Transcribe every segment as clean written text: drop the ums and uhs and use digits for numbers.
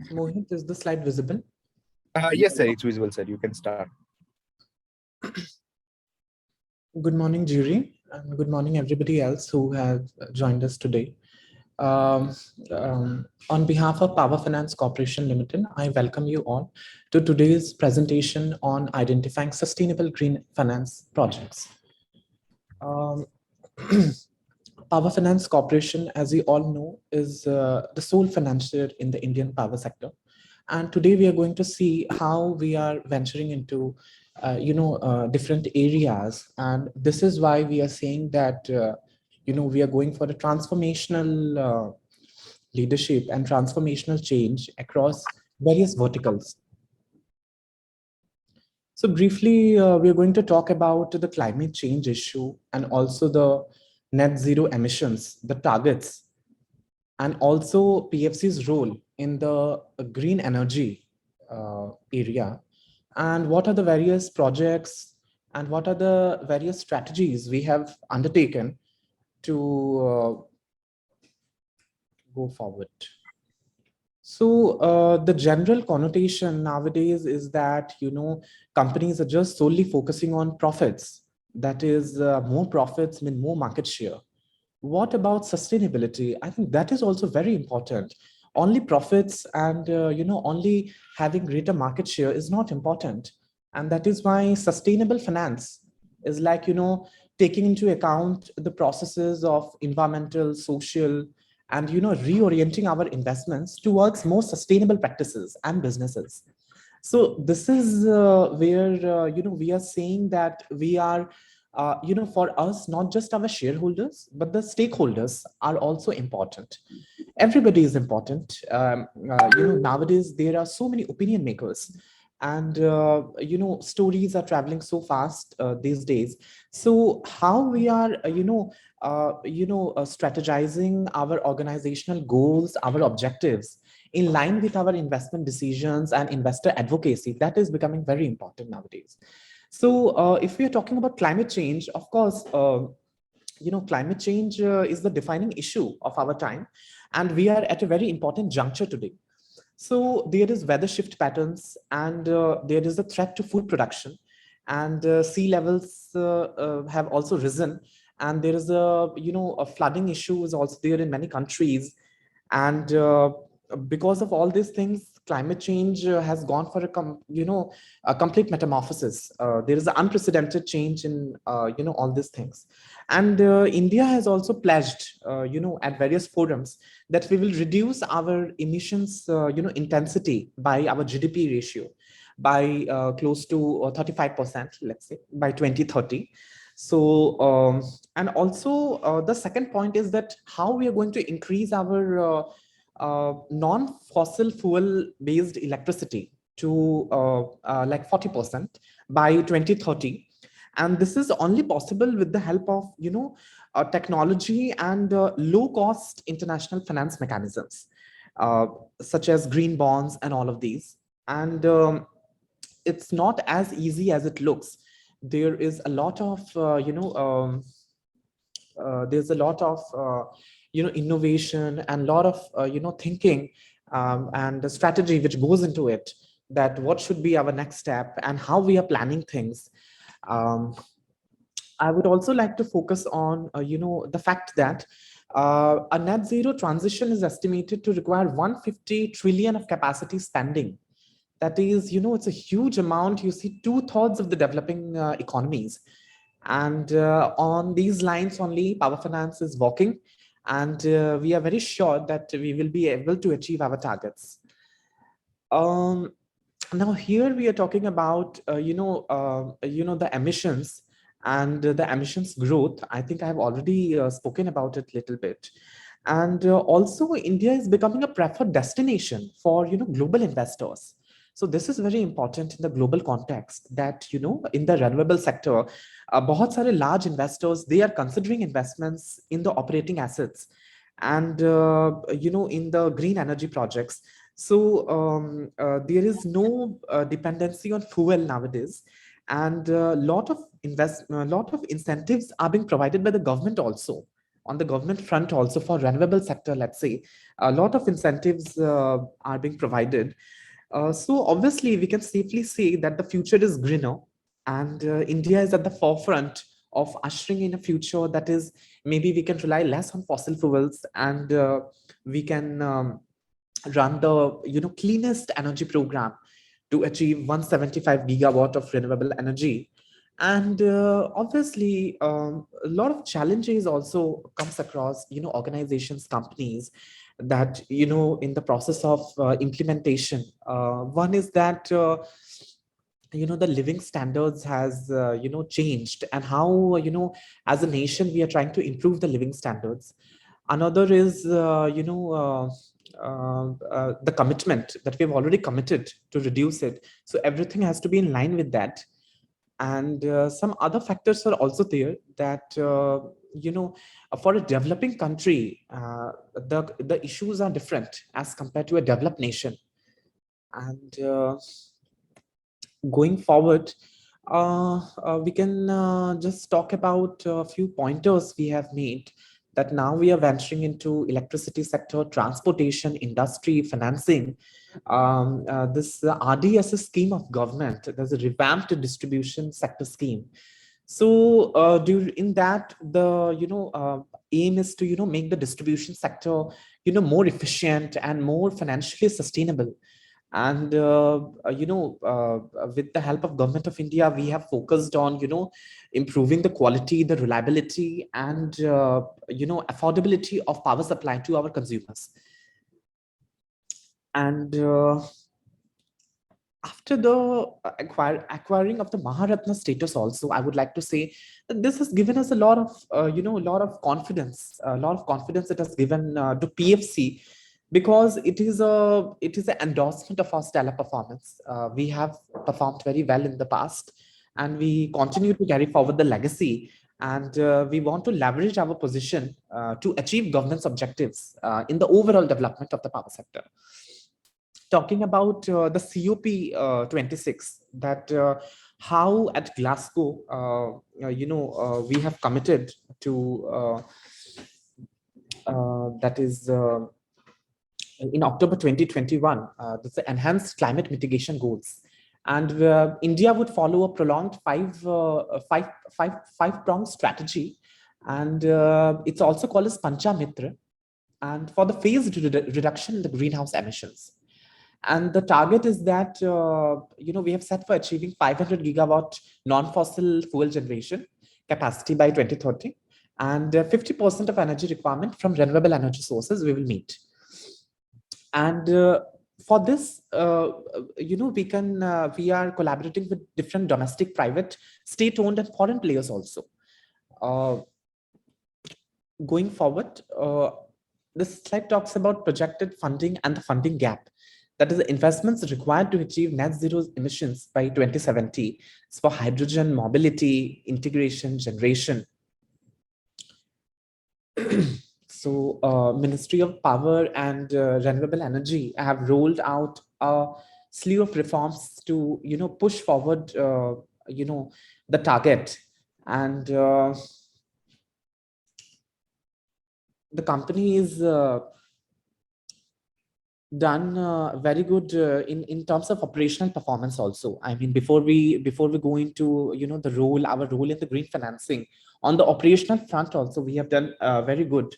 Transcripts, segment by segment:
Mohit, is the slide visible? Yes, sir, it's visible, sir. You can start. Good morning, jury, and good morning, everybody else who have joined us today. Um, on behalf of Power Finance Corporation Limited, I welcome you all to today's presentation on identifying sustainable green finance projects. Um, Power Finance Corporation, as you all know, is the sole financier in the Indian power sector. And today we are going to see how we are venturing into, different areas. And this is why we are saying that, we are going for a transformational leadership and transformational change across various verticals. So briefly, we are going to talk about the climate change issue and also the net zero emissions, the targets, and also PFC's role in the green energy area, and what are the various projects and what are the various strategies we have undertaken to go forward. So the general connotation nowadays is that, companies are just solely focusing on profits. That is, more profits mean more market share. What about sustainability? I think that is also very important. Only profits and, only having greater market share is not important. And that is why sustainable finance is like, taking into account the processes of environmental, social, and, reorienting our investments towards more sustainable practices and businesses. So this is where, we are saying that we are, for us, not just our shareholders, but the stakeholders are also important. Everybody is important. Nowadays there are so many opinion makers, and stories are traveling so fast these days. So how we are, strategizing our organizational goals, our objectives in line with our investment decisions and investor advocacy, that is becoming very important nowadays. So if we are talking about climate change, of course, climate change is the defining issue of our time, and we are at a very important juncture today. So there is weather shift patterns, and there is a threat to food production, and sea levels have also risen, and there is a flooding issue is also there in many countries. And because of all these things, climate change has gone for a complete metamorphosis. There is an unprecedented change in all these things. And India has also pledged at various forums that we will reduce our emissions intensity by our GDP ratio by close to 35%, let's say, by 2030. So and also the second point is that how we are going to increase our non-fossil fuel based electricity to like 40% by 2030. And this is only possible with the help of technology and low cost international finance mechanisms, such as green bonds and all of these. And it's not as easy as it looks. There is a lot of there's a lot of innovation and a lot of thinking and the strategy which goes into it, that what should be our next step and how we are planning things. um, I would also like to focus on the fact that a net zero transition is estimated to require 150 trillion of capacity spending. That is, it's a huge amount. You see, two-thirds of the developing economies. And on these lines only, Power Finance is working, and we are very sure that we will be able to achieve our targets. Um, Now here we are talking about the emissions and the emissions growth. I think I have already spoken about it a little bit. And also India is becoming a preferred destination for global investors. So this is very important in the global context, that in the renewable sector, बहुत सारे large investors, they are considering investments in the operating assets and in the green energy projects. So there is no dependency on fuel nowadays, and a lot of incentives are being provided by the government also on the government front also for renewable sector, let's say, a lot of incentives are being provided. So obviously, we can safely say that the future is greener, and India is at the forefront of ushering in a future that is, maybe we can rely less on fossil fuels, and we can run the cleanest energy program to achieve 175 gigawatt of renewable energy. And obviously, a lot of challenges also comes across organizations, companies, that in the process of implementation. One is that the living standards has changed, and how as a nation we are trying to improve the living standards. Another is the commitment that we have already committed to reduce it, so everything has to be in line with that. And some other factors are also there, that for a developing country, the issues are different as compared to a developed nation. And going forward, we can just talk about a few pointers we have made, that now we are venturing into electricity sector, transportation, industry, financing. This RDSS scheme of government, there's a revamped distribution sector scheme. So in that, the aim is to make the distribution sector more efficient and more financially sustainable. And with the help of Government of India, we have focused on improving the quality, the reliability, and affordability of power supply to our consumers. And after the acquiring of the Maharatna status also, I would like to say that this has given us a lot of a lot of confidence, it has given to PFC, because it is an endorsement of our stellar performance. We have performed very well in the past, and we continue to carry forward the legacy, and we want to leverage our position to achieve governance objectives in the overall development of the power sector. Talking about the COP 26, that how at Glasgow, we have committed to that is in October 2021, the enhanced climate mitigation goals. And India would follow a prolonged five-pronged strategy. And it's also called as Panchamitra, and for the phased reduction in the greenhouse emissions. And the target is that, we have set for achieving 500 gigawatt non-fossil fuel generation capacity by 2030, and 50% of energy requirement from renewable energy sources we will meet. And for this, we are collaborating with different domestic, private, state-owned, and foreign players also. Going forward, this slide talks about projected funding and the funding gap. That is the investments required to achieve net zero emissions by 2070. It's for hydrogen, mobility, integration, generation. So Ministry of Power and Renewable Energy have rolled out a slew of reforms to push forward the target. And the company is done very good in terms of operational performance also. I mean, before we go into our role in the green financing, on the operational front also we have done very good.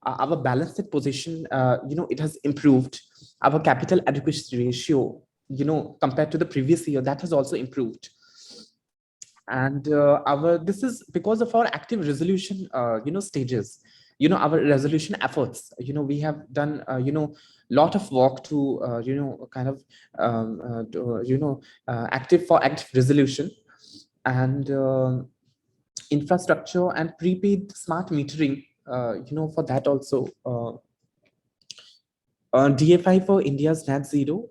Our balance sheet position, it has improved. Our capital adequacy ratio, compared to the previous year, that has also improved. And this is because of our active resolution stages, our resolution efforts. We have done lot of work to active resolution, and infrastructure and prepaid smart metering, for that also. DFI for India's net zero,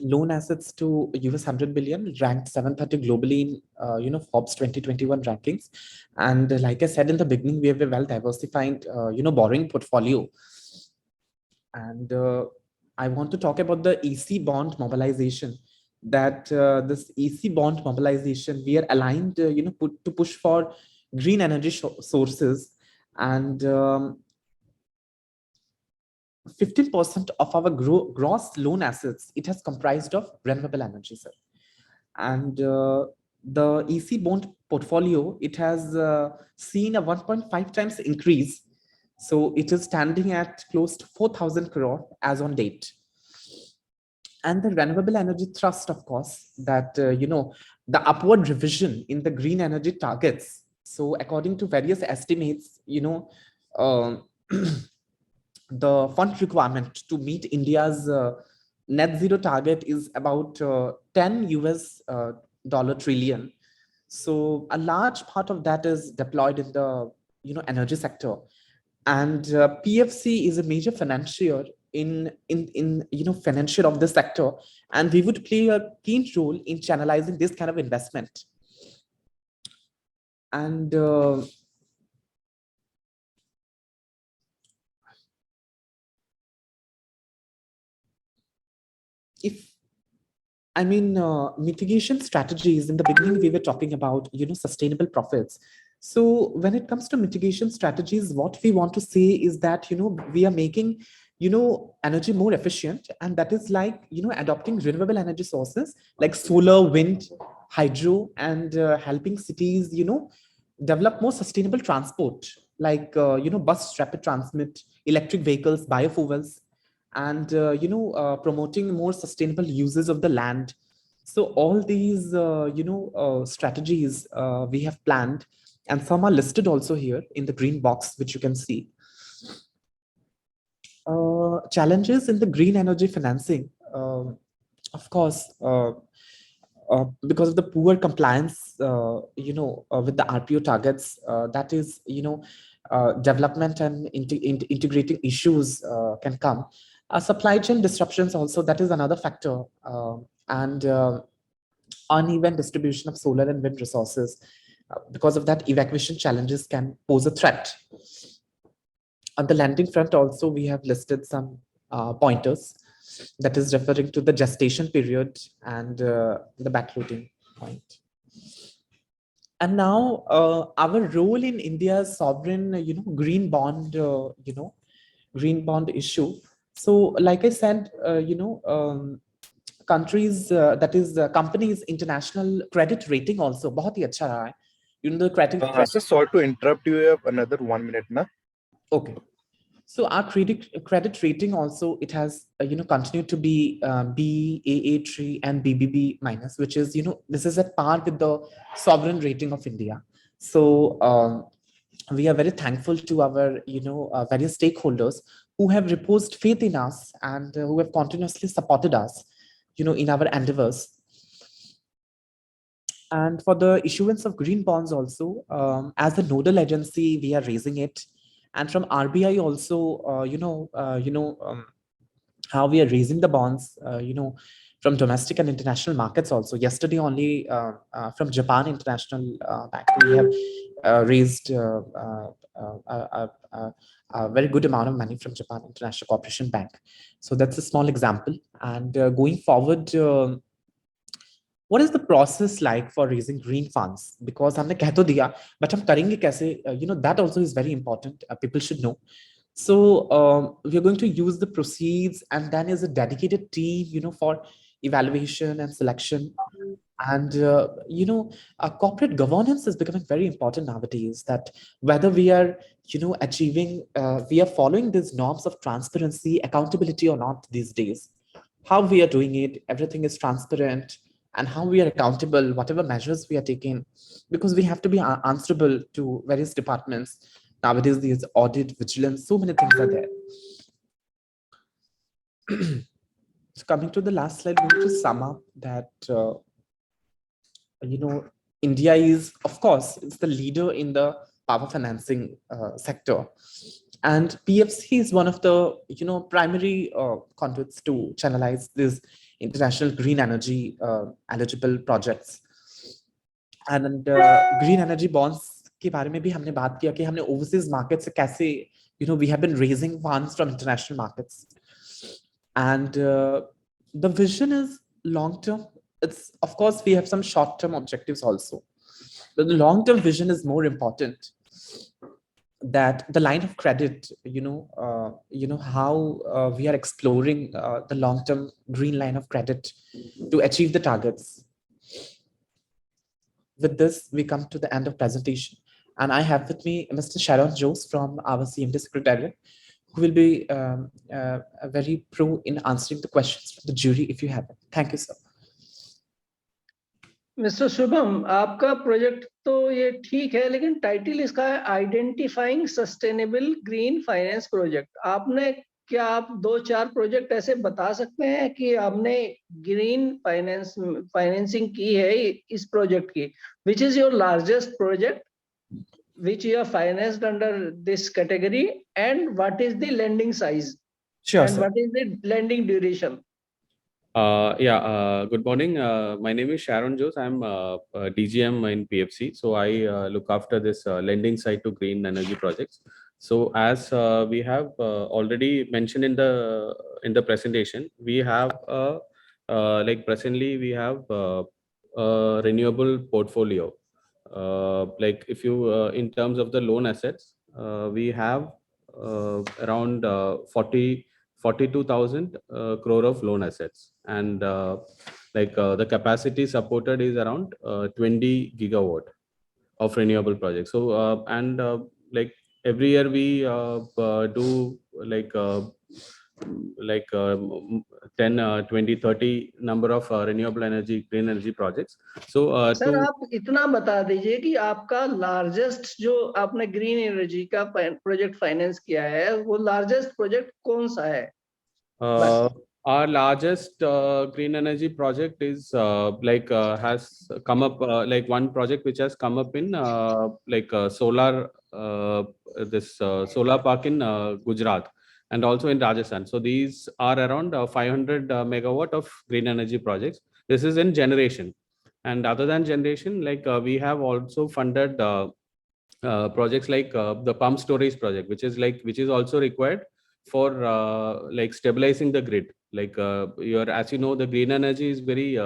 loan assets to $100 billion, ranked 730 globally in Forbes 2021 rankings. And like I said in the beginning, we have a well diversified borrowing portfolio. And I want to talk about the EC bond mobilization. That this EC bond mobilization, we are aligned to push for green energy sources. And 15% of our gross loan assets, it has comprised of renewable energy, sir. And the EC bond portfolio, it has seen a 1.5 times increase. So it is standing at close to 4,000 crore as on date. And the renewable energy thrust, of course, that, the upward revision in the green energy targets. So according to various estimates, um, the fund requirement to meet India's net zero target is about 10 US dollar trillion. So a large part of that is deployed in the energy sector, and PFC is a major financier in financier of the sector, and we would play a keen role in channelizing this kind of investment. And if mitigation strategies, in the beginning, we were talking about, sustainable profits. So when it comes to mitigation strategies, what we want to say is that, we are making, energy more efficient. And that is like, adopting renewable energy sources like solar, wind, hydro, and helping cities, develop more sustainable transport, like, bus rapid transit, electric vehicles, biofuels, and promoting more sustainable uses of the land. So all these strategies we have planned, and some are listed also here in the green box, which you can see. Challenges in the green energy financing, of course, because of the poor compliance, with the RPO targets, that is, development and integrating issues can come. Supply chain disruptions also, that is another factor, and uneven distribution of solar and wind resources. Because of that, evacuation challenges can pose a threat. On the lending front also, we have listed some pointers, that is referring to the gestation period and the backloading point. And now our role in India's sovereign, green bond issue. So like I said, countries, that is companies international credit rating also बहुत ही अच्छा रहा है. The credit. Sir, sorry to interrupt you. You have another 1 minute, na? Okay. So our credit rating also, it has continued to be Baa3 and BBB minus, which is, this is at par with the sovereign rating of India. So we are very thankful to our various stakeholders who have reposed faith in us, and who have continuously supported us in our endeavors. And for the issuance of green bonds also, as a nodal agency, we are raising it. And from RBI also, how we are raising the bonds, from domestic and international markets also. Yesterday only, from Japan International Bank, we have raised a very good amount of money from Japan International Corporation Bank. So that's a small example. And going forward, what is the process like for raising green funds? Because हमने कह तो दिया, but हम करेंगे कैसे? That also is very important. People should know. So we are going to use the proceeds, and then is a dedicated team, for evaluation and selection. And corporate governance is becoming very important nowadays. That whether we are, achieving, we are following these norms of transparency, accountability or not these days. How we are doing it, everything is transparent, and how we are accountable, whatever measures we are taking, because we have to be answerable to various departments. Nowadays, there's audit, vigilance, so many things are there. So coming to the last slide, we need to sum up that, India is, of course, it's the leader in the power financing sector. And PFC is one of the, primary conduits to channelize this international green energy eligible projects. And green energy bonds के बारे में भी हमने बात किया कि हमने overseas markets से कैसे, we have been raising funds from international markets. And the vision is long term. It's, of course, we have some short term objectives also, but the long term vision is more important. that the line of credit, how we are exploring the long-term green line of credit to achieve the targets. With this, we come to the end of presentation, and I have with me Mr. Sharon Jose from our CMD Secretariat, who will be very pro in answering the questions from the jury if you have it. Thank you, sir. Mister Shubham, आपका project तो ये ठीक है, लेकिन title इसका है identifying sustainable green finance project. आपने क्या आप 2-4 प्रोजेक्ट ऐसे बता सकते हैं कि आपने ग्रीन फाइनेंसिंग की है इस प्रोजेक्ट की? Which is your largest project which you are financed under this category, and what is the lending size? Sure, and sir. what is the lending duration? Good morning. My name is Sharon Jose. I'm DGM in PFC. So I look after this lending side to green energy projects. So as we have already mentioned in the presentation, we have like presently we have a renewable portfolio. Like if you in terms of the loan assets, we have around 42,000 crore of loan assets, and the capacity supported is around 20 gigawatt of renewable projects. So like every year we do like 10 20 30 number of renewable energy green energy projects. So sir आप इतना बता दीजिए कि आपका largest जो आपने green energy का project finance किया है, वो लार्जेस्ट प्रोजेक्ट कौन सा है? Our largest green energy project is has come up like one project which has come up in solar solar park in Gujarat and also in Rajasthan. So these are around 500 megawatt of green energy projects. This is in generation, and other than generation, we have also funded projects like the pump storage project, which is also required for like stabilizing the grid. As you know, the green energy is very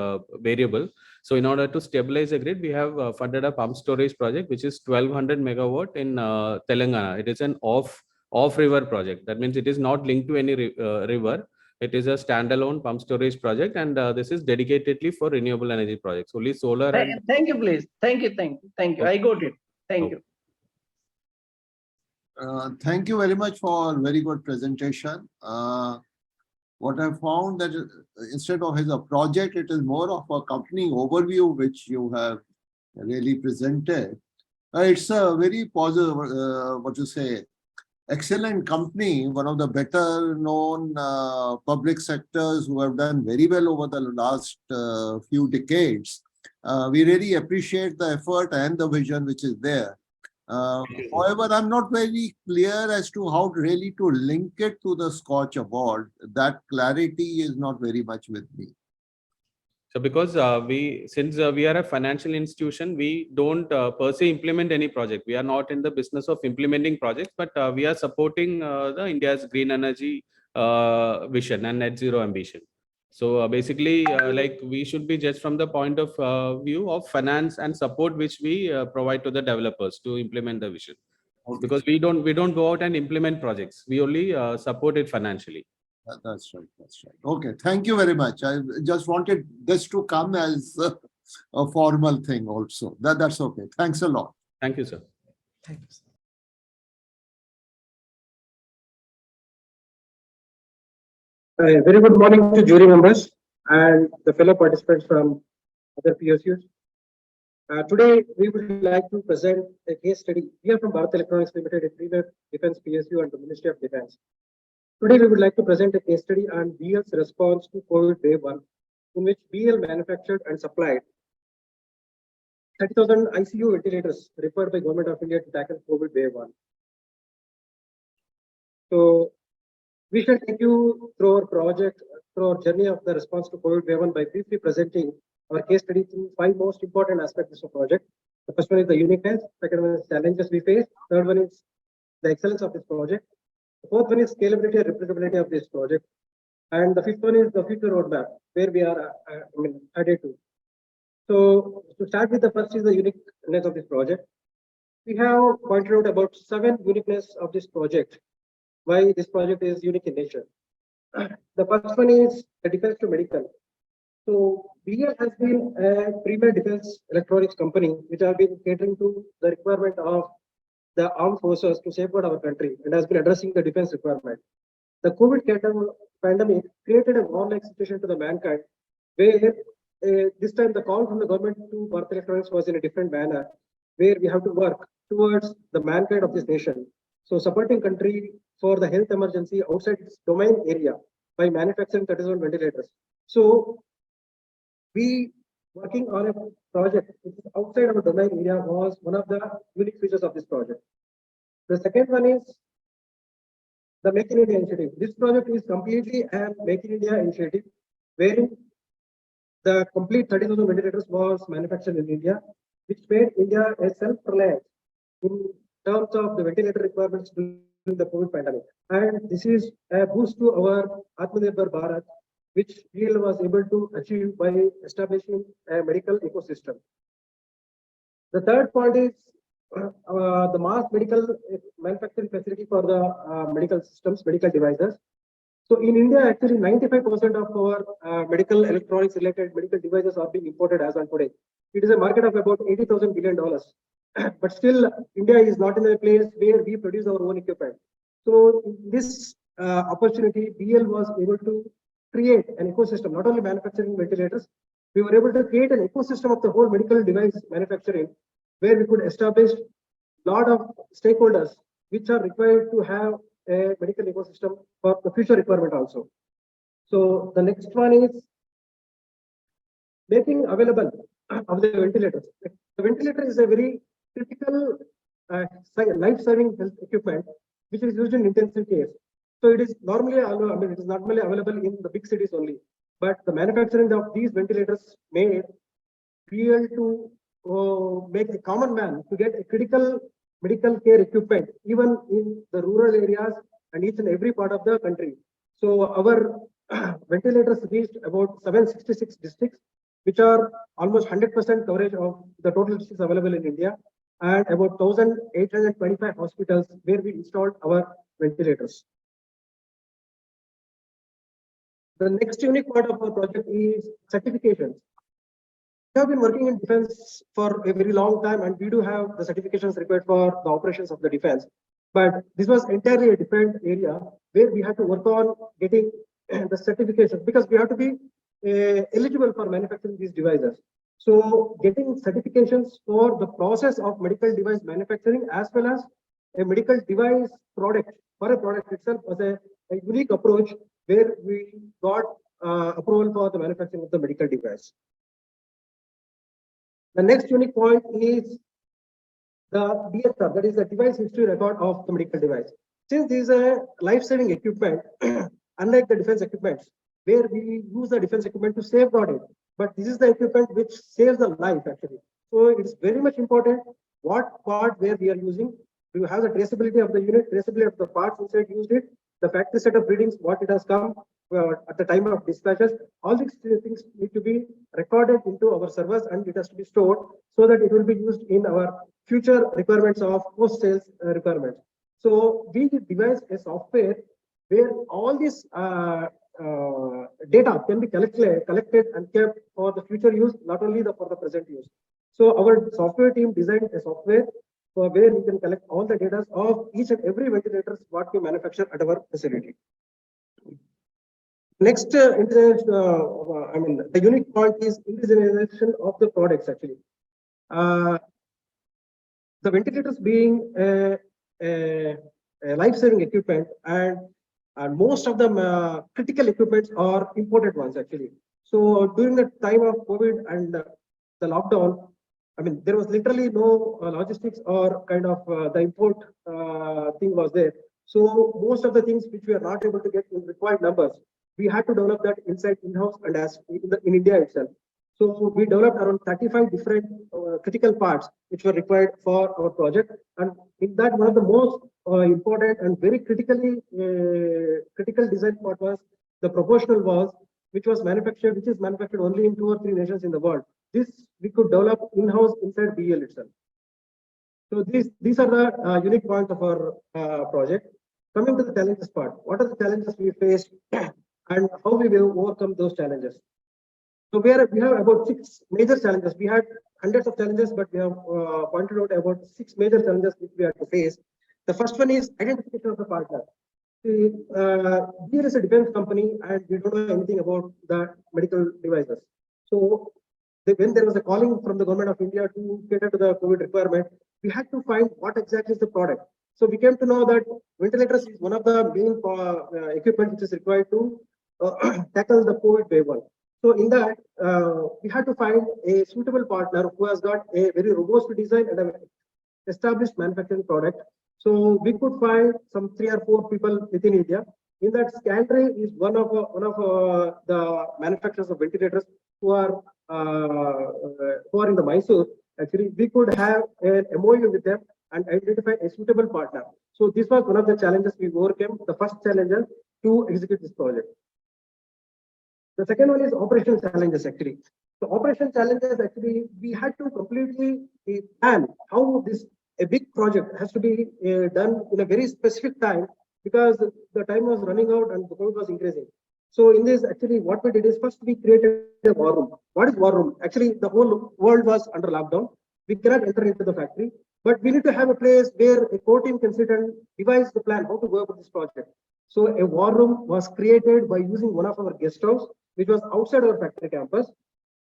variable. So in order to stabilize the grid, we have funded a pump storage project which is 1200 megawatt in Telangana. It is an off river project. That means it is not linked to any river. It is a standalone pump storage project, and this is dedicatedly for renewable energy projects, only solar. And thank you, please. Thank you. Okay. I got it. Thank you. Thank you very much for very good presentation. What I found that instead of as a project, it is more of a company overview which you have really presented. It's a very positive, excellent company, one of the better known public sectors who have done very well over the last few decades. We really appreciate the effort and the vision which is there. However, I'm not very clear as to how really to link it to the SKOCH award. That clarity is not very much with me. So because since we are a financial institution, we don't per se implement any project. We are not in the business of implementing projects, but we are supporting the India's green energy vision and net zero ambition. So basically, like we should be judged from the point of view of finance and support which we provide to the developers to implement the vision. Okay. Because we don't go out and implement projects. We only support it financially. That's right. Okay, thank you very much. I just wanted this to come as a formal thing also. That's okay. Thanks a lot. Thank you, sir. Thank you, sir. Very good morning to jury members and the fellow participants from other PSUs. Today, we would like to present a case study. We are from Bharat Electronics Limited, a premier defense PSU and the Ministry of Defense. Today, we would like to present a case study on BL's response to COVID wave 1, in which BL manufactured and supplied 30,000 ICU ventilators referred by Government of India to tackle COVID wave 1. So, we shall take you through our project, through our journey of the response to COVID wave 1 by briefly presenting our case study through 5 most important aspects of the project. The first one is the uniqueness, second one is challenges we face, third one is the excellence of this project, the fourth one is scalability and replicability of this project, and the fifth one is the future roadmap, where we are headed to. So, to start with, the first is the uniqueness of this project. we have pointed out about 7 uniqueness of this project, why this project is unique in nature. The first one is the defense to medical. So BL has been a premier defense electronics company which have been catering to the requirement of the armed forces to safeguard our country and has been addressing the defense requirement. The COVID pandemic created a war-like situation to the mankind, where this time the call from the government to Bharat Electronics was in a different manner, where we have to work towards the mankind of this nation. So supporting country for the health emergency outside its domain area by manufacturing 37 ventilators. So we working on a project which is outside our domain area was one of the unique features of this project. The second one is the Make in India initiative. This project is completely a Make in India initiative, wherein the complete 30,000 ventilators was manufactured in India, which made India a self-reliant in terms of the ventilator requirements during the COVID pandemic. And this is a boost to our Atmanirbhar Bharat, which BL was able to achieve by establishing a medical ecosystem. The third point is the mass medical manufacturing facility for the medical systems, medical devices. So in India, actually 95% of our medical electronics related medical devices are being imported as on today. It is a market of about $80,000 billion. But still, India is not in a place where we produce our own equipment. So in this opportunity, BL was able to create an ecosystem, not only manufacturing ventilators, we were able to create an ecosystem of the whole medical device manufacturing, where we could establish a lot of stakeholders which are required to have a medical ecosystem for the future requirement also. So the next one is making available of the ventilators. The ventilator is a very critical life-saving health equipment which is used in intensive care. So it is normally, it is normally available in the big cities only. But the manufacturing of these ventilators made BL to make a common man to get a critical medical care equipment even in the rural areas and each and every part of the country. So our ventilators reached about 766 districts, which are almost 100% coverage of the total districts available in India, and about 1,825 hospitals where we installed our ventilators. The next unique part of our project is certifications. We have been working in defense for a very long time, and we do have the certifications required for the operations of the defense. But this was entirely a different area where we had to work on getting the certifications because we have to be eligible for manufacturing these devices. So getting certifications for the process of medical device manufacturing as well as a medical device product for a product itself was a unique approach where we got approval for the manufacturing of the medical device. The next unique point is the DSR, that is the device history record of the medical device. Since this is a life-saving equipment, unlike the defense equipments, where we use the defense equipment to safeguard it, but this is the equipment which saves the life actually. So it's very much important what part where we are using. We have the traceability of the unit, traceability of the parts inside used it, the factory set of readings, what it has come at the time of dispatches. All these things need to be recorded into our servers and it has to be stored so that it will be used in our future requirements of post-sales requirements. So we devise a software where all this data can be collected and kept for the future use, not only for the present use. So our software team designed a software where we can collect all the data of each and every ventilators what we manufacture at our facility. Next, the unique point is indigenization of the products actually. The ventilators being a life-saving equipment and most of the critical equipments are imported ones actually. So during the time of COVID and the lockdown, there was literally no logistics or kind of the import thing was there. So most of the things which we are not able to get in required numbers, we had to develop that inside in-house and as in India itself. So we developed around 35 different critical parts which were required for our project. And in that, one of the most important and very critical design part was the proportional valves, which is manufactured only in 2 or 3 nations in the world. This we could develop in-house inside BL itself. So these are the unique points of our project. Coming to the challenges part, what are the challenges we faced and how we will overcome those challenges? So we have about 6 major challenges. We had hundreds of challenges, but we have pointed out about 6 major challenges which we had to face. The first one is identification of the partner. See, here is a defense company and we don't know anything about the medical devices. So when there was a calling from the government of India to cater to the COVID requirement, we had to find what exactly is the product. So we came to know that ventilators is one of the main equipment which is required to tackle the COVID wave 1. So in that, we had to find a suitable partner who has got a very robust design and an established manufacturing product. So we could find some 3 or 4 people within India. In that, Scandray is one of the manufacturers of ventilators who are in the Mysore. Actually, we could have an MOU with them and identify a suitable partner. So this was one of the challenges we overcame. The first challenge to execute this project. The second one is operational challenges actually. So operational challenges actually, we had to completely plan how a big project has to be done in a very specific time because the time was running out and the COVID was increasing. So in this actually what we did is first we created a war room. What is war room? Actually the whole world was under lockdown. We cannot enter into the factory, but we need to have a place where a core team can sit and devise the plan how to go about this project. So a war room was created by using one of our guest house, which was outside our factory campus.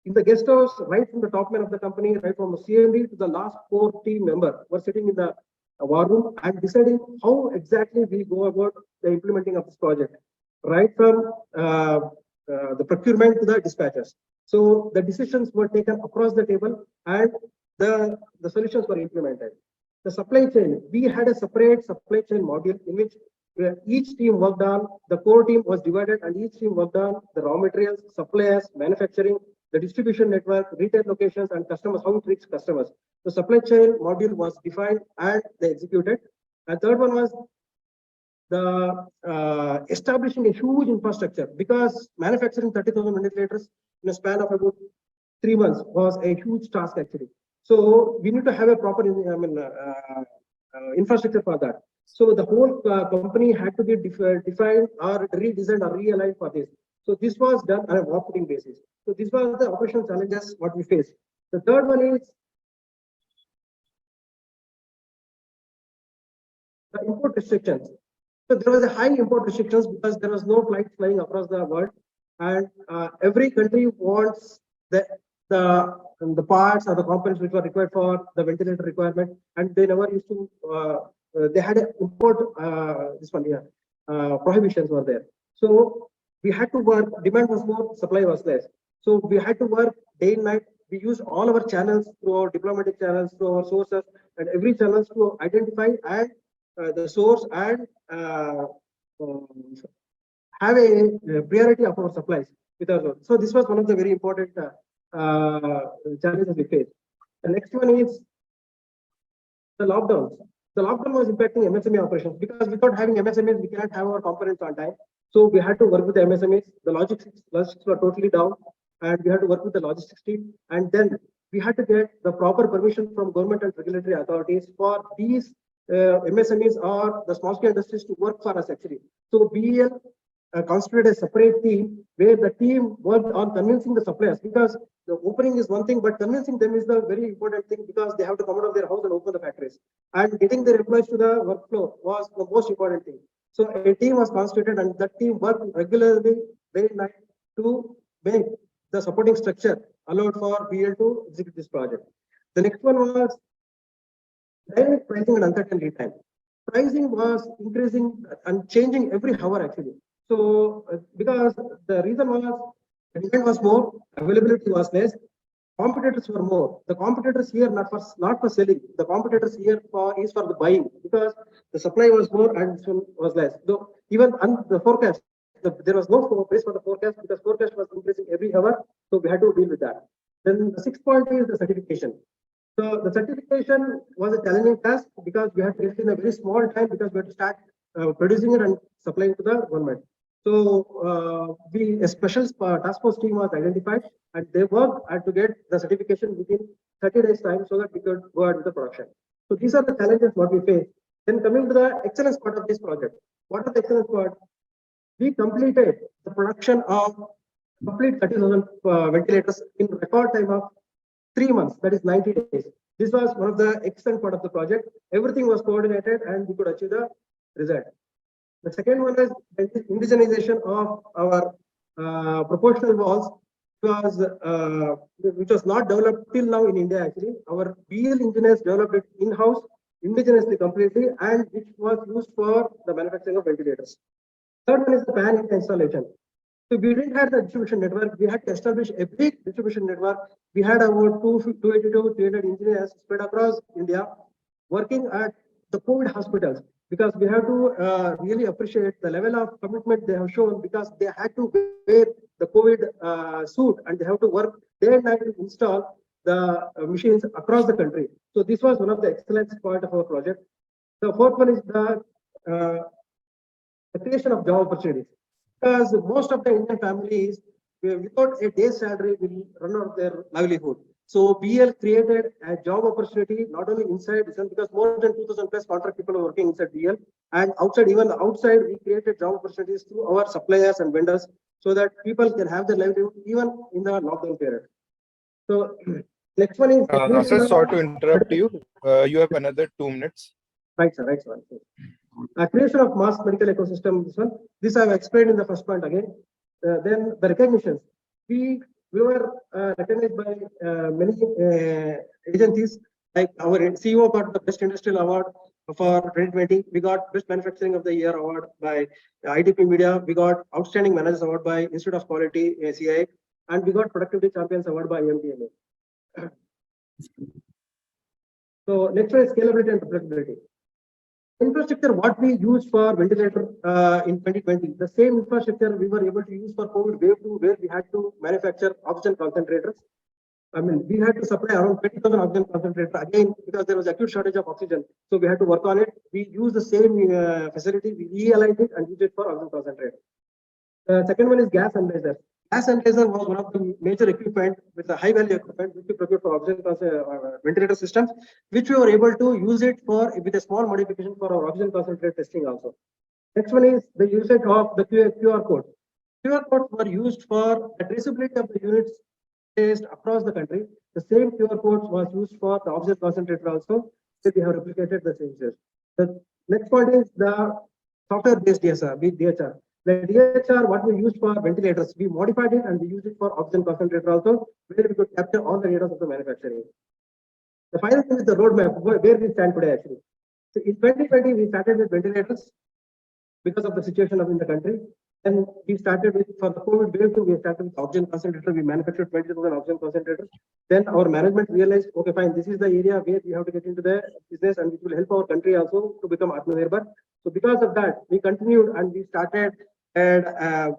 In the guest house, right from the top man of the company, right from the CMD to the last 4 team member were sitting in the war room and deciding how exactly we go about the implementing of this project, right from the procurement to the dispatches. So the decisions were taken across the table and the solutions were implemented. The supply chain, we had a separate supply chain module in which each team worked on, the core team was divided and each team worked on the raw materials, suppliers, manufacturing, the distribution network, retail locations and customers, how it reaches customers. The supply chain module was defined and they executed. And third one was the establishing a huge infrastructure because manufacturing 30,000 ventilators in a span of about 3 months was a huge task actually. So we need to have a proper infrastructure for that. So the whole company had to be defined or redesigned or realigned for this. So this was done on a walk-footing basis. So these were the operational challenges what we faced. The third one is the import restrictions. So there was a high import restrictions because there was no flights flying across the world, and every country wants the parts or the components which were required for the ventilator requirement, and they never used to. They had an import prohibitions were there. So we had to work. Demand was more, supply was less. So we had to work day and night. We used all our channels through our diplomatic channels, through our sources, and every channels to identify and the source and have a priority of our supplies with our source. So this was one of the very important challenges we faced. The next one is the lockdowns. The lockdown was impacting MSME operations because without having MSMEs, we cannot have our components on time. So we had to work with the MSMEs. The logistics were totally down, and we had to work with the logistics team. And then we had to get the proper permission from government and regulatory authorities for these MSMEs or the small scale industries to work for us actually. So BEL constituted a separate team where the team worked on convincing the suppliers because the opening is one thing, but convincing them is the very important thing because they have to come out of their house and open the factories. And getting their employees to the workflow was the most important thing. So a team was constituted and that team worked regularly day and night to make the supporting structure allowed for BEL to execute this project. The next one was dynamic pricing and uncertainty time. Pricing was increasing and changing every hour actually. So because the reason was the demand was more, availability was less, competitors were more. The competitors here not for selling. The competitors here is for the buying because the supply was more and was less. Though even on the forecast, there was no base for the forecast because forecast was increasing every hour. So we had to deal with that. Then the 6th point is the certification. So the certification was a challenging task because we had to get in a very small time because we had to start producing it and supplying to the government. So a special task force team was identified and they worked to get the certification within 30 days time so that we could go ahead with the production. So these are the challenges what we face. Then coming to the excellence part of this project. What is the excellence part? We completed the production of complete 30,000 ventilators in record time of 3 months, that is 90 days. This was one of the excellent part of the project. Everything was coordinated and we could achieve the result. The second one is indigenization of our proportional walls, which was not developed till now in India actually. Our BL engineers developed it in-house, indigenously completely, and which was used for the manufacturing of ventilators. Third one is the pan-India installation. So we didn't have the distribution network. We had to establish a big distribution network. We had about 282, 300 engineers spread across India working at the COVID hospitals, because we have to really appreciate the level of commitment they have shown, because they had to wear the COVID suit and they have to work day and night to install the machines across the country. So this was one of the excellence part of our project. The fourth one is the creation of job opportunities, because most of the Indian families without a day's salary will run out of their livelihood. So BL created a job opportunity not only inside, because more than 2,000 plus contract people are working inside BL, and outside, even outside, we created job opportunities through our suppliers and vendors, so that people can have their livelihood even in the lockdown period. So next one is Sir, sorry to interrupt you. You have another 2 minutes. Right, sir. Right, sir. Creation of mass medical ecosystem. This I have explained in the first point again. Then the recognitions. We were recognized by many agencies, like our CEO got the Best Industrial Award for 2020. We got Best Manufacturing of the Year award by IDP Media. We got Outstanding Managers Award by Institute of Quality, CIA, and we got Productivity Champions Award by MDMA. So next one is scalability and replicability. Infrastructure, what we used for ventilator in 2020, the same infrastructure we were able to use for COVID wave 2, where we had to manufacture oxygen concentrators. I mean, we had to supply around 20,000 oxygen concentrators again, because there was acute shortage of oxygen. So we had to work on it. We used the same facility, we realigned it and used it for oxygen concentrator. The second one is gas analyzer. Gas analyzer was one of the major equipment with a high value equipment which we procured for oxygen ventilator systems, which we were able to use it for with a small modification for our oxygen concentrator testing also. Next one is the usage of the QR code. QR codes were used for the traceability of the units placed across the country. The same QR codes was used for the oxygen concentrator also. So we have replicated the same system. The next point is the software-based DHR. The DHR, what we used for ventilators, we modified it and we used it for oxygen concentrator also, where we could capture all the data of the manufacturing. The final thing is the roadmap, where we stand today actually. So in 2020, we started with ventilators because of the situation in the country. Then we started with, for the COVID wave 2, we started with oxygen concentrator. We manufactured 20,000 oxygen concentrators. Then our management realized, okay, fine, this is the area where we have to get into the business and which will help our country also to become Atmanirbhar. So because of that, we continued and we started, and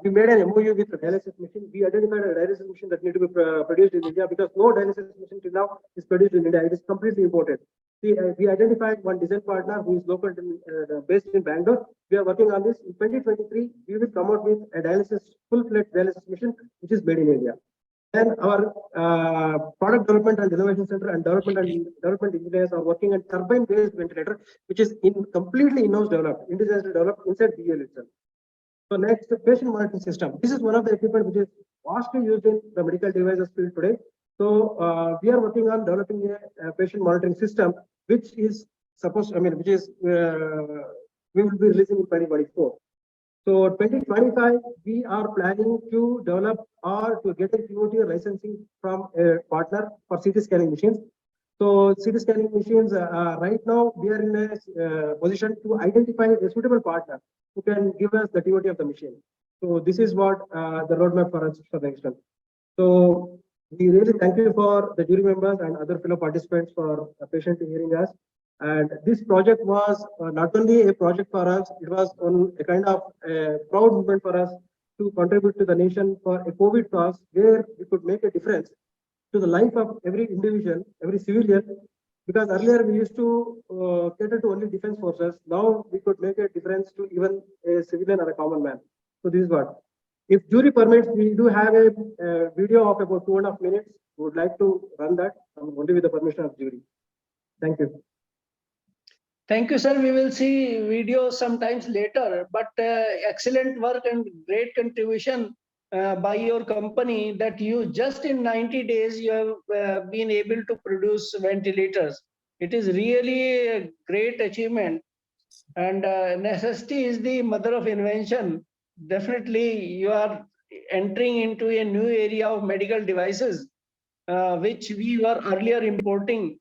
we made an MOU with the dialysis machine. We identified a dialysis machine that need to be produced in India, because no dialysis machine till now is produced in India. It is completely imported. We identified one design partner who is local, based in Bangalore. We are working on this. In 2023, we will come out with a full-fledged dialysis machine, which is made in India. Then our product development and innovation center and development engineers are working on turbine-based ventilator, which is completely in-house developed, indigenously developed inside BL itself. So next, the patient monitoring system. This is one of the equipment which is vastly used in the medical devices field today. So we are working on developing a patient monitoring system, which is supposed, which is we will be releasing in 2024. So 2025, we are planning to develop or to get a TOT licensing from a partner for CT scanning machines. So CT scanning machines, right now we are in a position to identify a suitable partner who can give us the TOT of the machine. So this is what the roadmap for us for the next one. So we really thank you for the jury members and other fellow participants for patiently hearing us. And this project was not only a project for us, it was a kind of a proud moment for us to contribute to the nation for a COVID cause where we could make a difference to the life of every individual, every civilian. Because earlier we used to cater to only defense forces. Now we could make a difference to even a civilian or a common man. So this is what. If jury permits, we do have a video of about 2.5 minutes. We would like to run that only with the permission of jury. Thank you. Thank you, sir. We will see videos sometimes later, but excellent work and great contribution by your company that you just in 90 days you have been able to produce ventilators. It is really a great achievement, and necessity is the mother of invention. Definitely, you are entering into a new area of medical devices, which we were earlier importing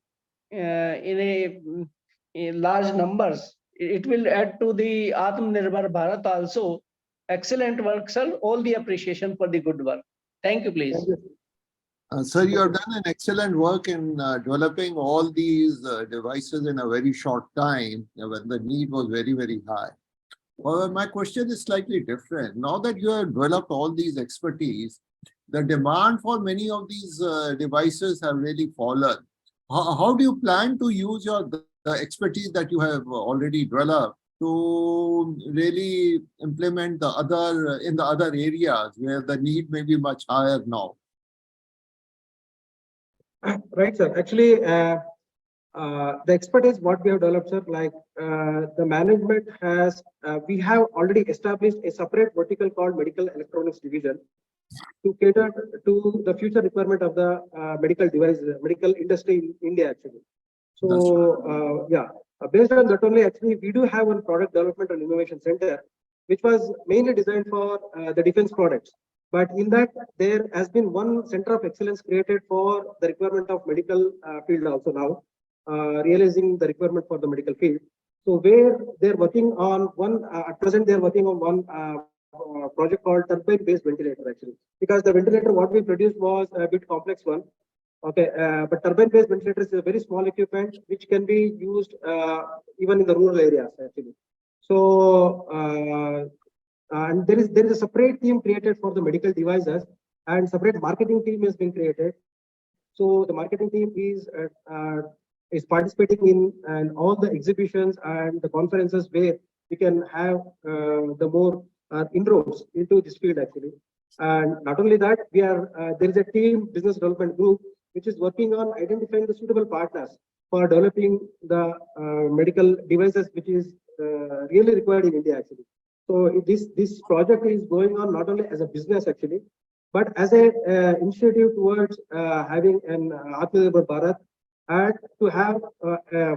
in large numbers. It will add to the Atmanirbhar Bharat also. Excellent work, sir. All the appreciation for the good work. Thank you, please. Thank you. Sir, you have done an excellent work in developing all these devices in a very short time when the need was very, very high. However, my question is slightly different. Now that you have developed all these expertise, the demand for many of these devices have really fallen. How do you plan to use the expertise that you have already developed to really implement the other areas where the need may be much higher now? Right, sir. Actually, the expertise what we have developed, sir, like the management has, we have already established a separate vertical called medical electronics division to cater to the future requirement of the medical industry in India, actually. So, based on that only, actually, we do have one product development and innovation center, which was mainly designed for the defense products. But in that, there has been one center of excellence created for the requirement of medical field also now, realizing the requirement for the medical field. So where they're working on one, at present they're working on one project called turbine-based ventilator, actually. Because the ventilator what we produced was a bit complex one. Okay, but turbine-based ventilator is a very small equipment which can be used even in the rural areas, actually. So, and there is a separate team created for the medical devices, and separate marketing team has been created. So the marketing team is participating in all the exhibitions and the conferences where we can have the more inroads into this field, actually. And not only that, there is a team business development group which is working on identifying the suitable partners for developing the medical devices which is really required in India, actually. So this project is going on not only as a business, actually, but as a initiative towards having an Atmanirbhar Bharat, and to have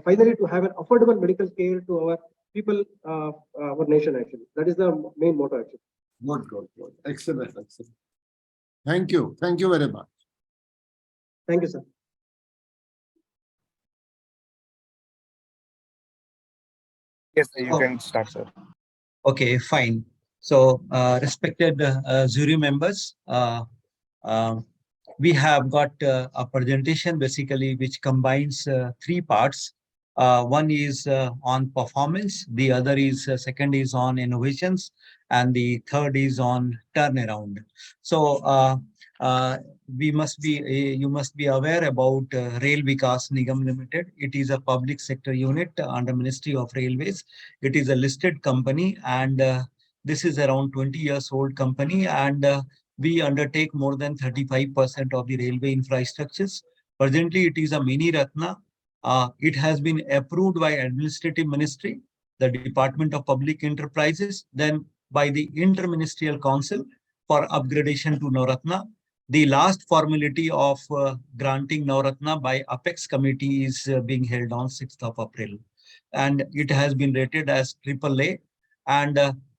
finally to have an affordable medical care to our people, our nation, actually. That is the main motto, actually. Good. Excellent. Thank you very much. Thank you, sir. Yes, you can start, sir. Okay, fine. So, respected jury members, we have got a presentation basically which combines three parts. One is on performance, the other is second is on innovations, and the third is on turnaround. So you must be aware about Rail Vikas Nigam Limited. It is a public sector unit under Ministry of Railways. It is a listed company, and this is around 20 years old company, and we undertake more than 35% of the railway infrastructures. Presently, it is a mini Ratna. It has been approved by Administrative Ministry, the Department of Public Enterprises, then by the Interministerial Council for upgradation to Navratna. The last formality of granting Navratna by Apex Committee is being held on 6th of April. And it has been rated as AAA. And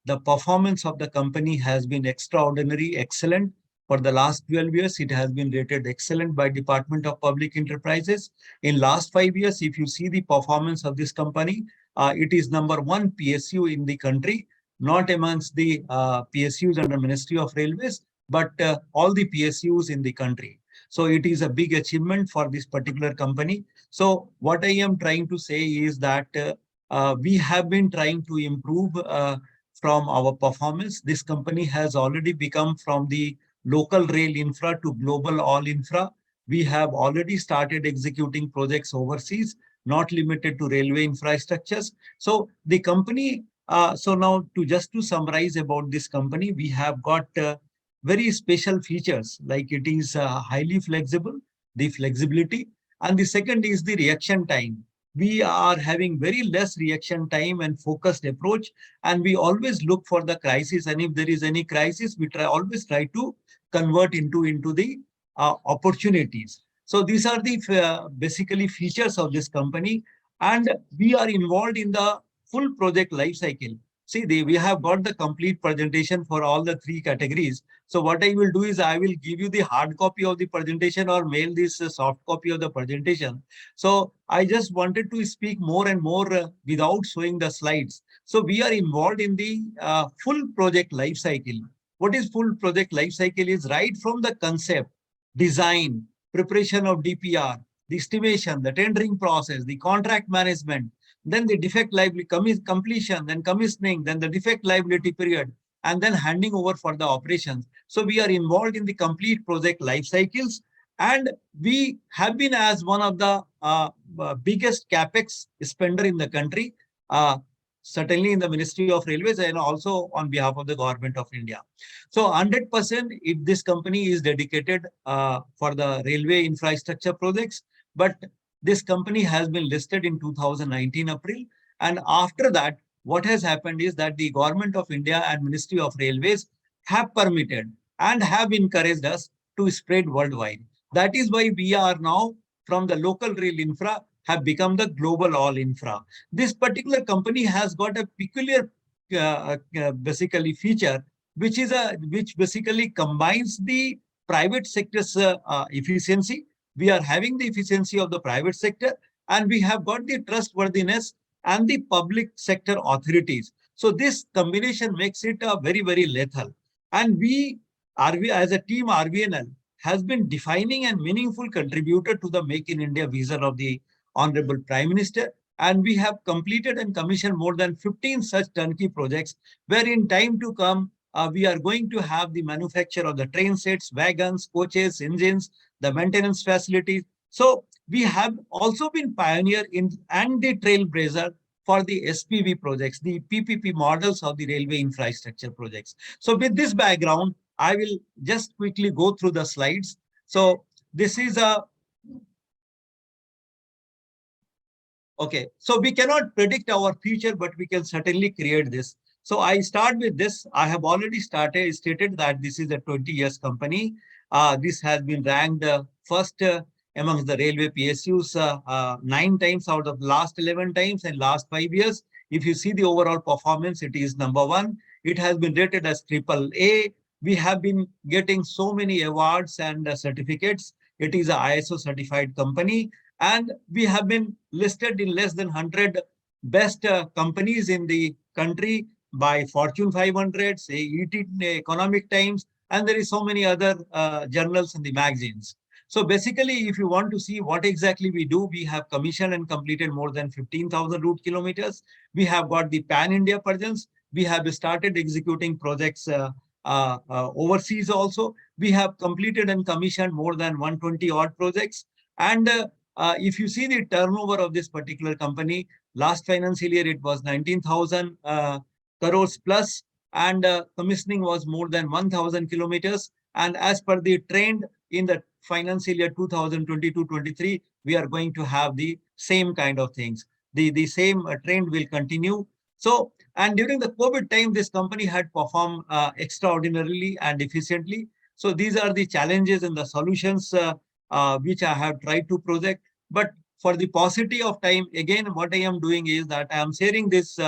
the performance of the company has been extraordinary, excellent. For the last 12 years, it has been rated excellent by Department of Public Enterprises. In last 5 years, if you see the performance of this company, it is #1 PSU in the country, not amongst the PSUs under Ministry of Railways, but all the PSUs in the country. So it is a big achievement for this particular company. So what I am trying to say is that we have been trying to improve from our performance. This company has already become from the local rail infra to global all infra. We have already started executing projects overseas, not limited to railway infrastructures. So the company, so now to summarize about this company, we have got very special features, like it is highly flexible, the flexibility, and the second is the reaction time. we are having very less reaction time and focused approach, and we always look for the crisis. And if there is any crisis, we always try to convert into the opportunities. So these are the basically features of this company, and we are involved in the full project life cycle. See, we have got the complete presentation for all the three categories. So what I will do is I will give you the hard copy of the presentation or mail this soft copy of the presentation. So I just wanted to speak more and more without showing the slides. So we are involved in the full project life cycle. What is full project life cycle is right from the concept, design, preparation of DPR, the estimation, the tendering process, the contract management, then the defect liability completion, then commissioning, then the defect liability period, and then handing over for the operations. So we are involved in the complete project life cycles, and we have been as one of the biggest capex spender in the country, certainly in the Ministry of Railways and also on behalf of the Government of India. So 100% if this company is dedicated for the railway infrastructure projects, but this company has been listed in 2019 April. And after that, what has happened is that the Government of India and Ministry of Railways have permitted and have encouraged us to spread worldwide. That is why we are now from the local rail infra have become the global all infra. This particular company has got a peculiar basically feature, which basically combines the private sector's efficiency. We are having the efficiency of the private sector, and we have got the trustworthiness and the public sector authorities. So this combination makes it very, very lethal. And we, as a team RVNL, has been defining and meaningful contributor to the Make in India vision of the Honorable Prime Minister. And we have completed and commissioned more than 15 such turnkey projects, where in time to come, we are going to have the manufacture of the train sets, wagons, coaches, engines, the maintenance facilities. So we have also been pioneer in and the trailblazer for the SPV projects, the PPP models of the railway infrastructure projects. So with this background, I will just quickly go through the slides. So this is a okay. So we cannot predict our future, but we can certainly create this. So I start with this. I have already stated that this is a 20 years company. This has been ranked first amongst the railway PSUs 9 times out of the last 11 times and last 5 years. If you see the overall performance, it is #1. It has been rated as AAA. We have been getting so many awards and certificates. It is an ISO certified company. And we have been listed in less than 100 best companies in the country by Fortune 500, say ET Economic Times, and there is so many other journals and the magazines. So basically, if you want to see what exactly we do, we have commissioned and completed more than 15,000 route kilometers. We have got the pan-India presence. We have started executing projects overseas also. We have completed and commissioned more than 120 odd projects. And if you see the turnover of this particular company, last financial year, it was 19,000 crores plus, and commissioning was more than 1,000 kilometers. And as per the trend in the financial year 2022-23, we are going to have the same kind of things. The same trend will continue. So, and during the COVID time, this company had performed extraordinarily and efficiently. So these are the challenges and the solutions which I have tried to project. But for the paucity of time, again, what I am doing is that I am sharing this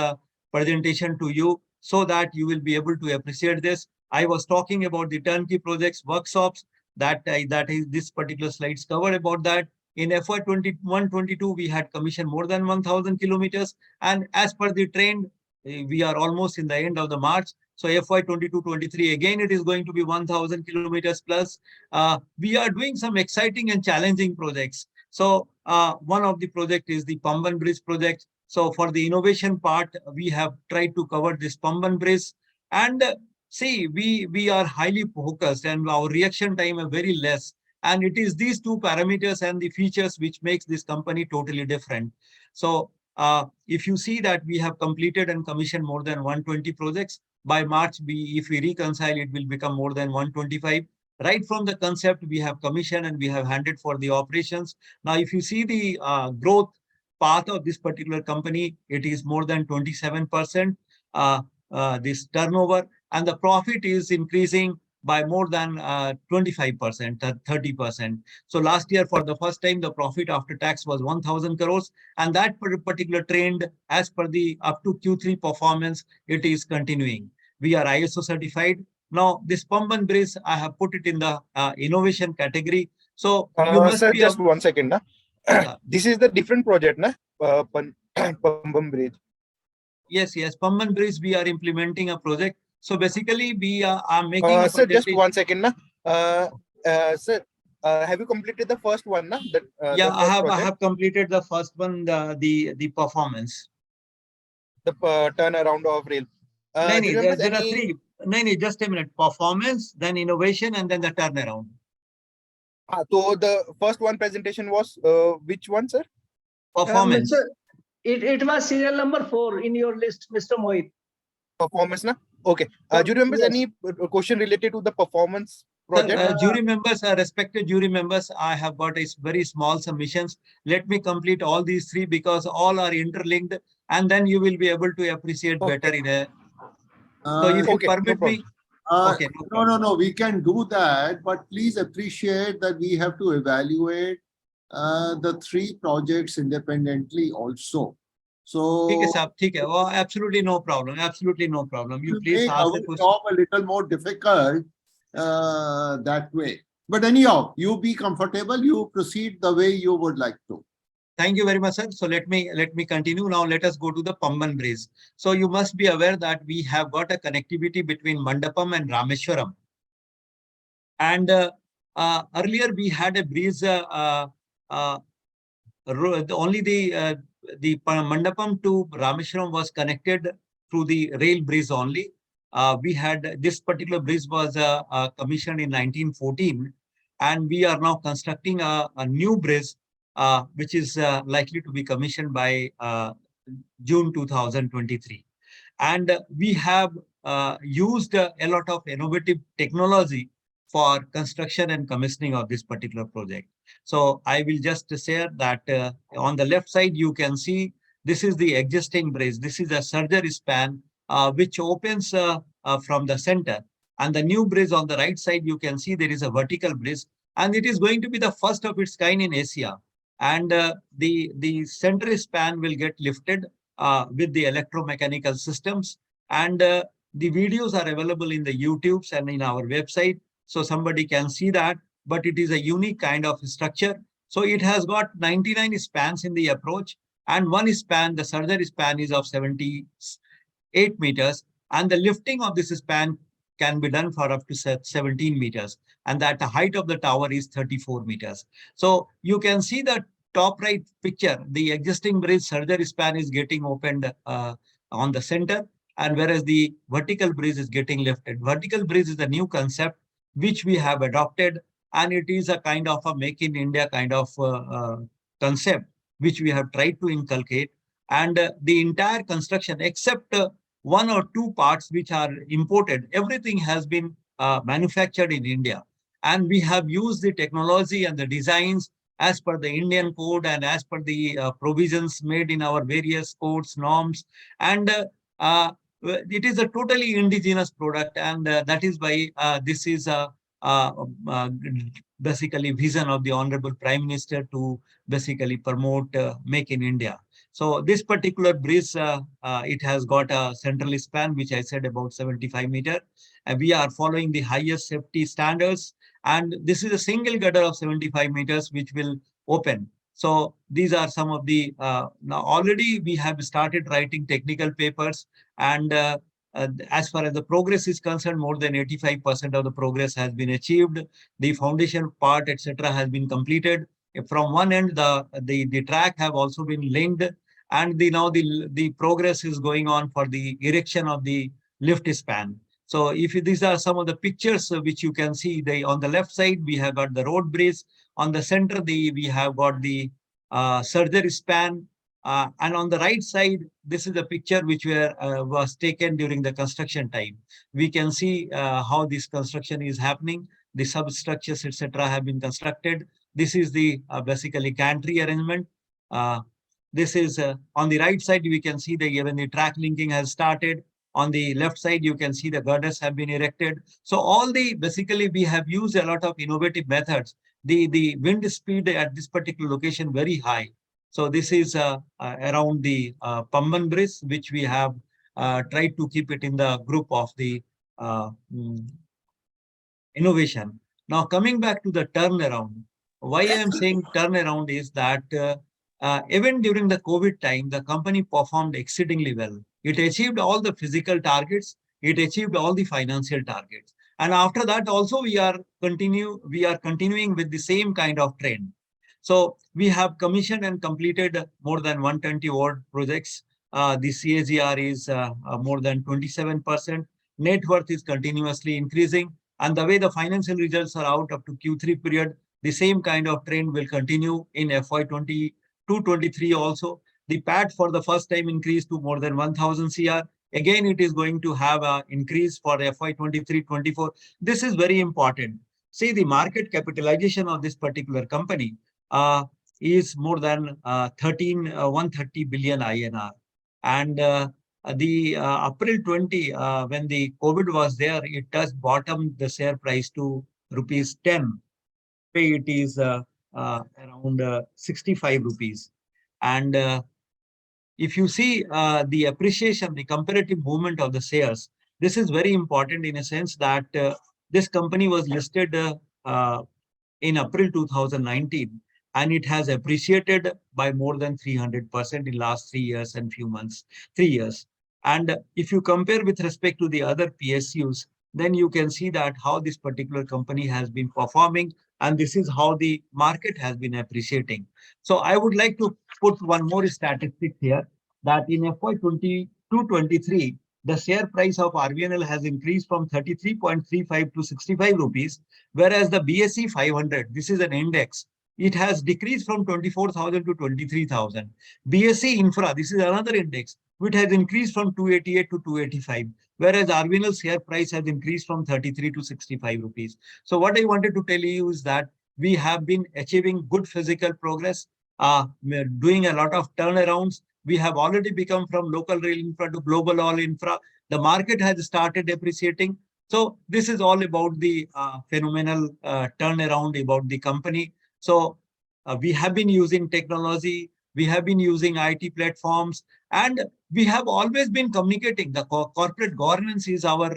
presentation to you so that you will be able to appreciate this. I was talking about the turnkey projects, workshops, that is this particular slides covered about that. In FY 21-22, we had commissioned more than 1,000 kilometers. And as per the trend, we are almost in the end of the March. So FY 22-23, again, it is going to be 1,000 kilometers plus. We are doing some exciting and challenging projects. So one of the project is the Pamban Bridge project. So for the innovation part, we have tried to cover this Pamban Bridge. And see, we are highly focused and our reaction time is very less. And it is these two parameters and the features which makes this company totally different. So if you see that we have completed and commissioned more than 120 projects, by March, if we reconcile, it will become more than 125. Right from the concept, we have commissioned and we have handed for the operations. Now, if you see the growth path of this particular company, it is more than 27%, this turnover, and the profit is increasing by more than 25%, 30%. So last year, for the first time, the profit after tax was 1,000 crores, and that particular trend, as per the up to Q3 performance, it is continuing. We are ISO certified. Now, this Pamban Bridge, I have put it in the innovation category. So you must sir, be just 1 second. This is the different project, na? Pambam Bridge. Yes, Pamban Bridge, we are implementing a project. So basically, we are making a Sir, just presentation. 1 second. Sir, have you completed the first one? Yeah, I have completed the first one, the performance. The turnaround of rail. There are three. No, just a minute. Performance, then innovation, and then the turnaround. So the first one presentation was which one, sir? Performance. It was serial number 4 in your list, Mr. Mohit. Performance, na? Okay. Jury members, Yes. any question related to the performance project? Sir, jury members, respected jury members, I have got a very small submissions. Let me complete all these three because all are interlinked, and then you will be able to appreciate better in a. So if you permit me. Okay. No, we can do that, but please appreciate that we have to evaluate the 3 projects independently also. So Okay, well, absolutely no problem. Absolutely no problem. You please make ask our the question. job a little more difficult that way. But anyhow, you be comfortable. You proceed the way you would like to. Thank you very much, sir. So let me continue now. Let us go to the Pamban Bridge. So you must be aware that we have got a connectivity between Mandapam and Rameshwaram. And earlier we had a bridge. Only the Mandapam to Rameshwaram was connected through the rail bridge only. We had this particular bridge was commissioned in 1914, and we are now constructing a new bridge, which is likely to be commissioned by June 2023. And we have used a lot of innovative technology for construction and commissioning of this particular project. So I will just say that on the left side, you can see this is the existing bridge. This is a surgery span which opens from the center. And the new bridge on the right side, you can see there is a vertical bridge, and it is going to be the first of its kind in Asia. And the center span will get lifted with the electromechanical systems. And the videos are available in the YouTubes and in our website. So somebody can see that, but it is a unique kind of structure. So it has got 99 spans in the approach, and one span, the surgery span, is of 78 meters. And the lifting of this span can be done for up to 17 meters. And that the height of the tower is 34 meters. So you can see the top right picture, the existing bridge surgery span is getting opened on the center, and whereas the vertical bridge is getting lifted. Vertical bridge is the new concept which we have adopted, and it is a kind of a make in India kind of concept which we have tried to inculcate. And the entire construction, except 1 or 2 parts which are imported, everything has been manufactured in India. And we have used the technology and the designs as per the Indian code and as per the provisions made in our various codes, norms. And it is a totally indigenous product, and that is why this is a basically vision of the Honorable Prime Minister to basically promote Make in India. So this particular bridge, it has got a central span, which I said about 75 meters, and we are following the highest safety standards. And this is a single gutter of 75 meters, which will open. So these are some of the, now already we have started writing technical papers, and as far as the progress is concerned, more than 85% of the progress has been achieved. The foundation part, etc., has been completed. From one end, the track have also been linked, and now the progress is going on for the erection of the lift span. So if these are some of the pictures which you can see, on the left side, we have got the road bridge. On the center, we have got the surgery span. And on the right side, this is a picture which was taken during the construction time. We can see how this construction is happening. The substructures, etc., have been constructed. This is the basically gantry arrangement. This is on the right side, we can see that even the track linking has started. On the left side, you can see the girders have been erected. So all the, basically, we have used a lot of innovative methods. The wind speed at this particular location very high. So this is around the Pamban Bridge, which we have tried to keep it in the group of the innovation. Now, coming back to the turnaround, why I am saying turnaround is that even during the COVID time, the company performed exceedingly well. It achieved all the physical targets. It achieved all the financial targets. And after that, also we are continuing with the same kind of trend. So we have commissioned and completed more than 120 award projects. The CAGR is more than 27%. Net worth is continuously increasing. And the way the financial results are out up to Q3 period, the same kind of trend will continue in FY 22-23 also. The PAT for the first time increased to more than 1,000 CR. Again, it is going to have an increase for FY 23-24. This is very important. See, the market capitalization of this particular company is more than 130 billion INR. And the April 20, when the COVID was there, it touched bottom the share price to rupees 10. It is around 65 rupees. And if you see the appreciation, the comparative movement of the shares, this is very important in a sense that this company was listed in April 2019, and it has appreciated by more than 300% in last 3 years and few months, 3 years. And if you compare with respect to the other PSUs, then you can see that how this particular company has been performing, and this is how the market has been appreciating. So I would like to put one more statistic here, that in FY 22-23, the share price of RVNL has increased from 33.35 to 65 rupees, whereas the BSE 500, this is an index, it has decreased from 24,000 to 23,000. BSE Infra, this is another index, which has increased from 288 to 285, whereas RVNL share price has increased from 33 to 65 rupees. So what I wanted to tell you is that we have been achieving good physical progress, doing a lot of turnarounds. We have already become from local rail infra to global all infra. The market has started appreciating. So this is all about the phenomenal turnaround about the company. So we have been using technology, we have been using IT platforms, and we have always been communicating. The corporate governance is our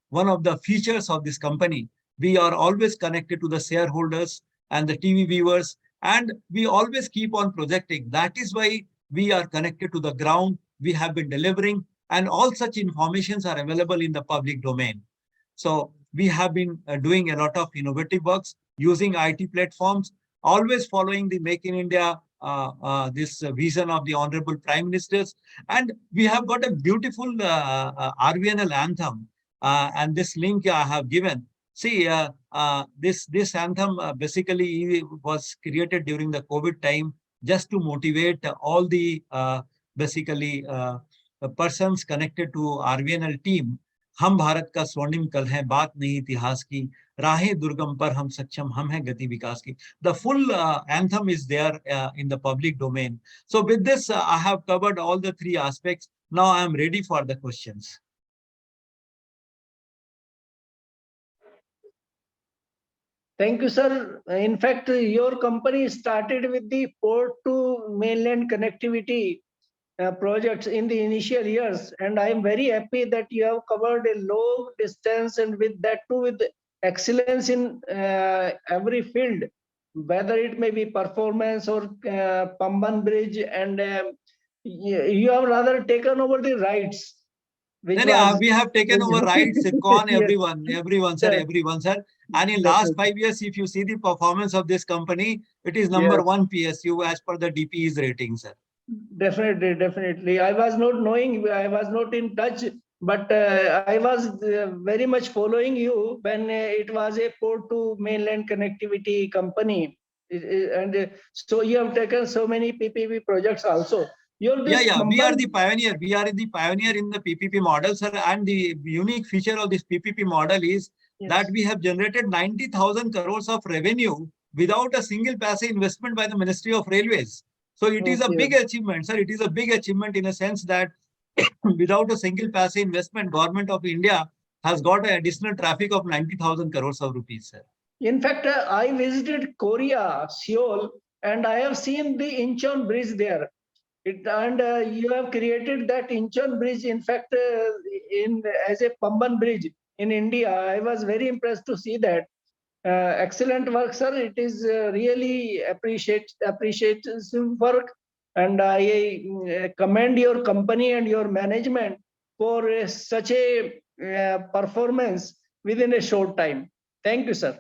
one of the features of this company. We are always connected to the shareholders and the TV viewers, and we always keep on projecting. That is why we are connected to the ground. We have been delivering, and all such informations are available in the public domain. So we have been doing a lot of innovative works using IT platforms, always following the Make in India, this vision of the Honorable Prime Ministers. And we have got a beautiful RVNL anthem. And this link I have given. See, this anthem basically was created during the COVID time just to motivate all the basically persons connected to RVNL team. हम भारत का स्वर्णिम कल है, बात नहीं इतिहास की, राहें दुर्गम पर हम सक्षम, हम हैं गति विकास की. The full anthem is there in the public domain. So with this, I have covered all the three aspects. Now I am ready for the questions. Thank you, sir. In fact, your company started with the port to mainland connectivity projects in the initial years, and I am very happy that you have covered a long distance, and with that too with excellence in every field, whether it may be performance or Pamban Bridge, and you have rather taken over the rights. We have taken over rights, SKOCH, everyone, sir. And in last 5 years, if you see the performance of this company, it is number one PSU as per the DPE's rating, sir. Definitely. I was not knowing, I was not in touch, but I was very much following you when it was a port to mainland connectivity company. And so you have taken so many PPP projects also. We are the pioneer. We are the pioneer in the PPP model, sir. And the unique feature of this PPP model is that we have generated 90,000 crores of revenue without a single paisa investment by the Ministry of Railways. So it is a Okay. big achievement, sir. It is a big achievement in a sense that without a single passive investment, Government of India has got an additional traffic of 90,000 crores of rupees, sir. In fact, I visited Korea, Seoul, and I have seen the Incheon Bridge there. You have created that Incheon Bridge, in fact, in as a Pamban Bridge in India. I was very impressed to see that. Excellent work, sir. It is really appreciation work, and I commend your company and your management for such a performance within a short time. Thank you, sir.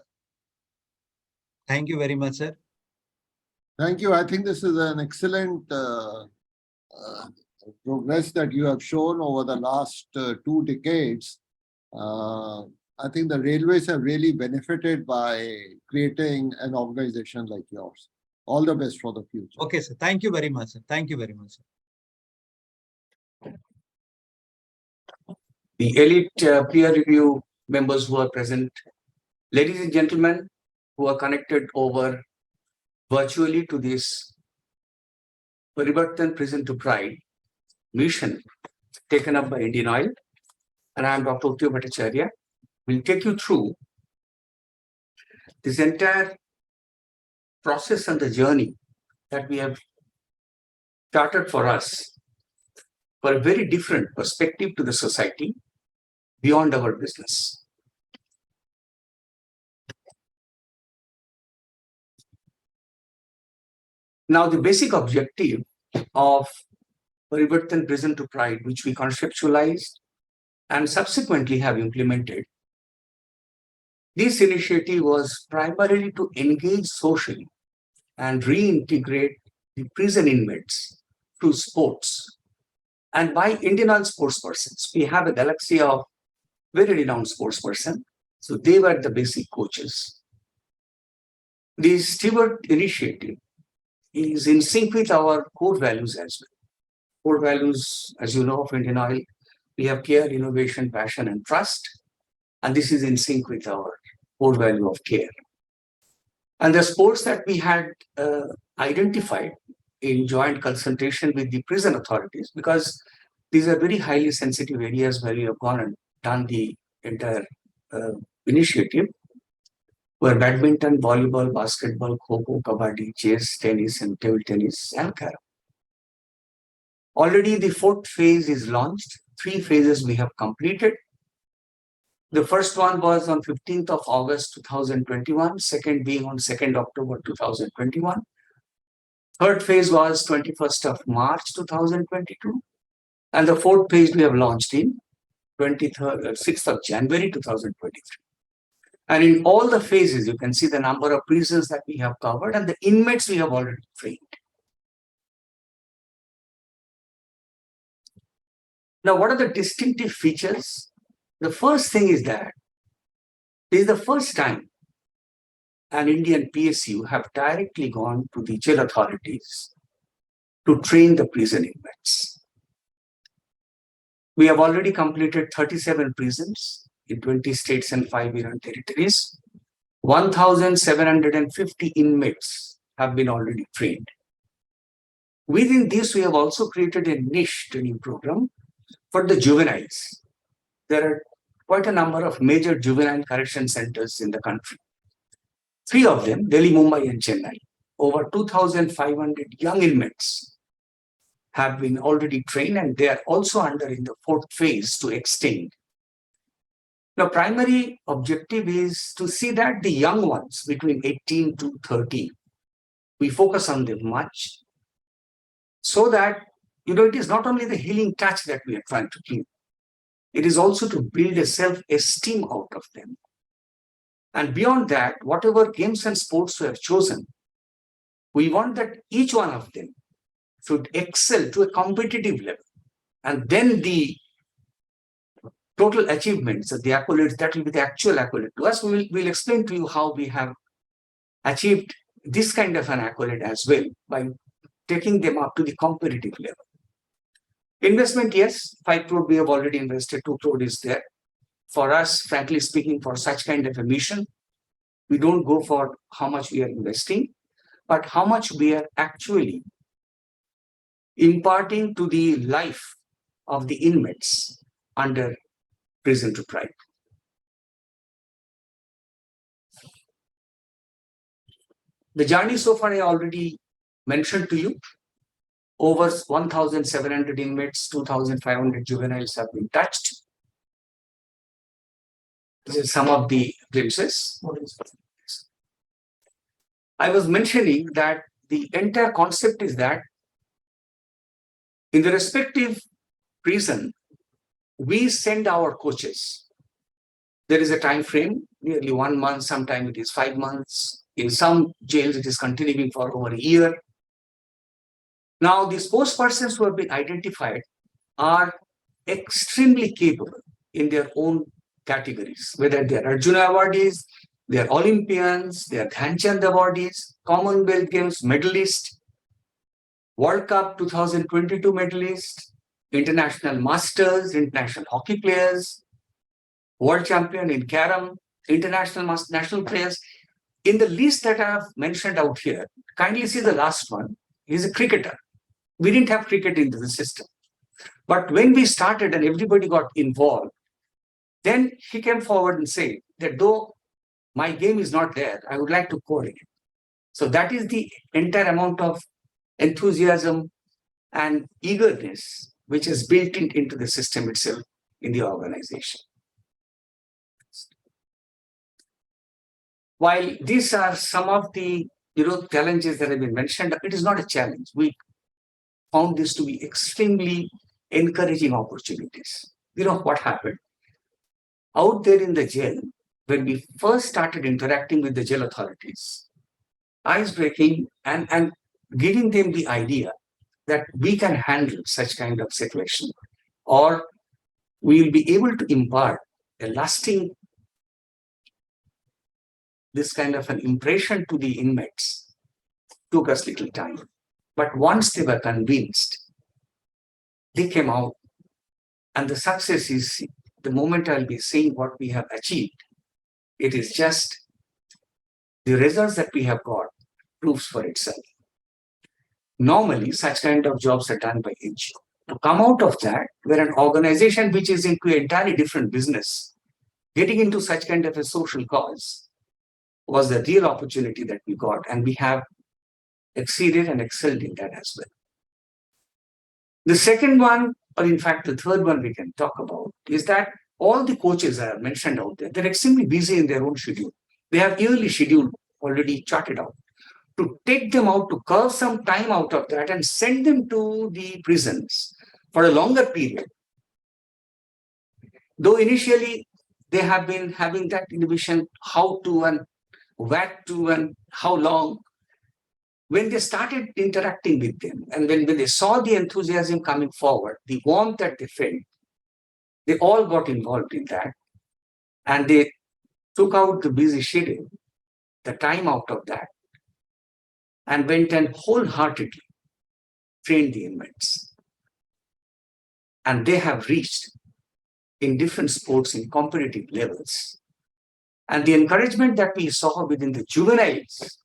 Thank you very much, sir. Thank you. I think this is an excellent progress that you have shown over the last 2 decades. I think the railways have really benefited by creating an organization like yours. All the best for the future. Okay, sir. Thank you very much, sir. Thank you very much, sir. The elite peer review members who are present, ladies and gentlemen who are connected over virtually to this Parivartan Prison to Pride mission taken up by Indian Oil, and I am Dr. Uttiyo Bhattacharya. We'll take you through this entire process and the journey that we have started for us for a very different perspective to the society beyond our business. Now, the basic objective of Parivartan Prison to Pride, which we conceptualized and subsequently have implemented, this initiative was primarily to engage socially and reintegrate the prison inmates through sports. And by Indian Oil sports persons, we have a galaxy of very renowned sports persons. So they were the basic coaches. The Steward initiative is in sync with our core values as well. Core values, as you know, of Indian Oil, we have care, innovation, passion, and trust. And this is in sync with our core value of care. And the sports that we had identified in joint consultation with the prison authorities, because these are very highly sensitive areas where we have gone and done the entire initiative, were badminton, volleyball, basketball, kho-kho, kabaddi, chess, tennis, and table tennis, and carom. Already the 4th phase is launched. 3 phases we have completed. The first one was on 15th of August 2021, second being on 2nd October 2021. Third phase was 21st of March 2022. And the 4th phase we have launched in 6th of January 2023. And in all the phases, you can see the number of prisons that we have covered and the inmates we have already trained. Now, what are the distinctive features? The first thing is that this is the first time an Indian PSU have directly gone to the jail authorities to train the prison inmates. We have already completed 37 prisons in 20 states and 5 union territories. 1,750 inmates have been already trained. Within this, we have also created a niche training program for the juveniles. There are quite a number of major juvenile correction centers in the country. 3 of them, Delhi, Mumbai, and Chennai. Over 2,500 young inmates have been already trained, and they are also under in the 4th phase to extend. The primary objective is to see that the young ones between 18 to 30, we focus on them much, so that, it is not only the healing touch that we are trying to give, it is also to build a self-esteem out of them. And beyond that, whatever games and sports we have chosen, we want that each one of them should excel to a competitive level. And then the total achievements, the accolades, that will be the actual accolade to us. We'll explain to you how we have achieved this kind of an accolade as well by taking them up to the competitive level. Investment, yes, 5 crore we have already invested, 2 crore is there. For us, frankly speaking, for such kind of a mission, we don't go for how much we are investing, but how much we are actually imparting to the life of the inmates under prison to pride. The journey so far I already mentioned to you. Over 1,700 inmates, 2,500 juveniles have been touched. This is some of the glimpses. I was mentioning that the entire concept is that in the respective prison, we send our coaches. There is a time frame, nearly 1 month, sometimes it is 5 months. In some jails, it is continuing for over a year. Now, these post persons who have been identified are extremely capable in their own categories, whether they are Arjuna awardees, they are Olympians, they are Dhyan Chand awardees, Commonwealth Games medalists, World Cup 2022 medalists, international masters, international hockey players, world champion in carom, international national players. In the list that I have mentioned out here, kindly see the last one. He's a cricketer. We didn't have cricket into the system. But when we started and everybody got involved, then he came forward and said that though my game is not there, I would like to coordinate. So that is the entire amount of enthusiasm and eagerness which is built into the system itself in the organization. While these are some of the challenges that have been mentioned, it is not a challenge. We found this to be extremely encouraging opportunities. You know what happened? Out there in the jail, when we first started interacting with the jail authorities, ice-breaking and giving them the idea that we can handle such kind of situation, or we will be able to impart a lasting this kind of an impression to the inmates, took us little time. But once they were convinced, they came out, and the success is the moment I'll be seeing what we have achieved. It is just the results that we have got proves for itself. Normally, such kind of jobs are done by NGO. To come out of that, where an organization which is into an entirely different business, getting into such kind of a social cause, was the real opportunity that we got, and we have exceeded and excelled in that as well. The second one, or in fact the third one we can talk about, is that all the coaches I have mentioned out there, they're extremely busy in their own schedule. They have yearly schedule already charted out. To take them out, to carve some time out of that and send them to the prisons for a longer period. Though initially they have been having that inhibition, how to and where to and how long, when they started interacting with them and when they saw the enthusiasm coming forward, the warmth that they felt, they all got involved in that, and they took out the busy schedule, the time out of that, and went and wholeheartedly trained the inmates. And they have reached in different sports in competitive levels. And the encouragement that we saw within the juveniles,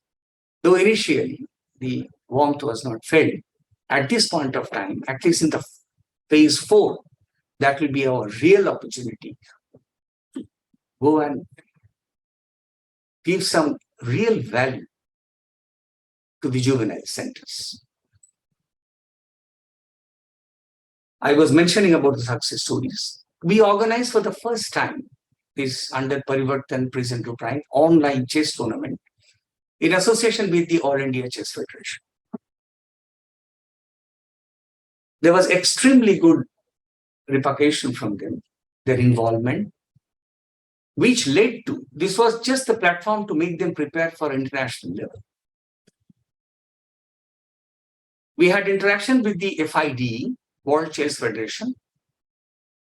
though initially the warmth was not felt, at this point of time, at least in the phase 4, that will be our real opportunity to go and give some real value to the juvenile centers. I was mentioning about the success stories. We organized for the first time this under Parivartan Prison to Prime online chess tournament in association with the All India Chess Federation. There was extremely good repercussion from them, their involvement, which led to, this was just the platform to make them prepare for international level. We had interaction with the FIDE, World Chess Federation,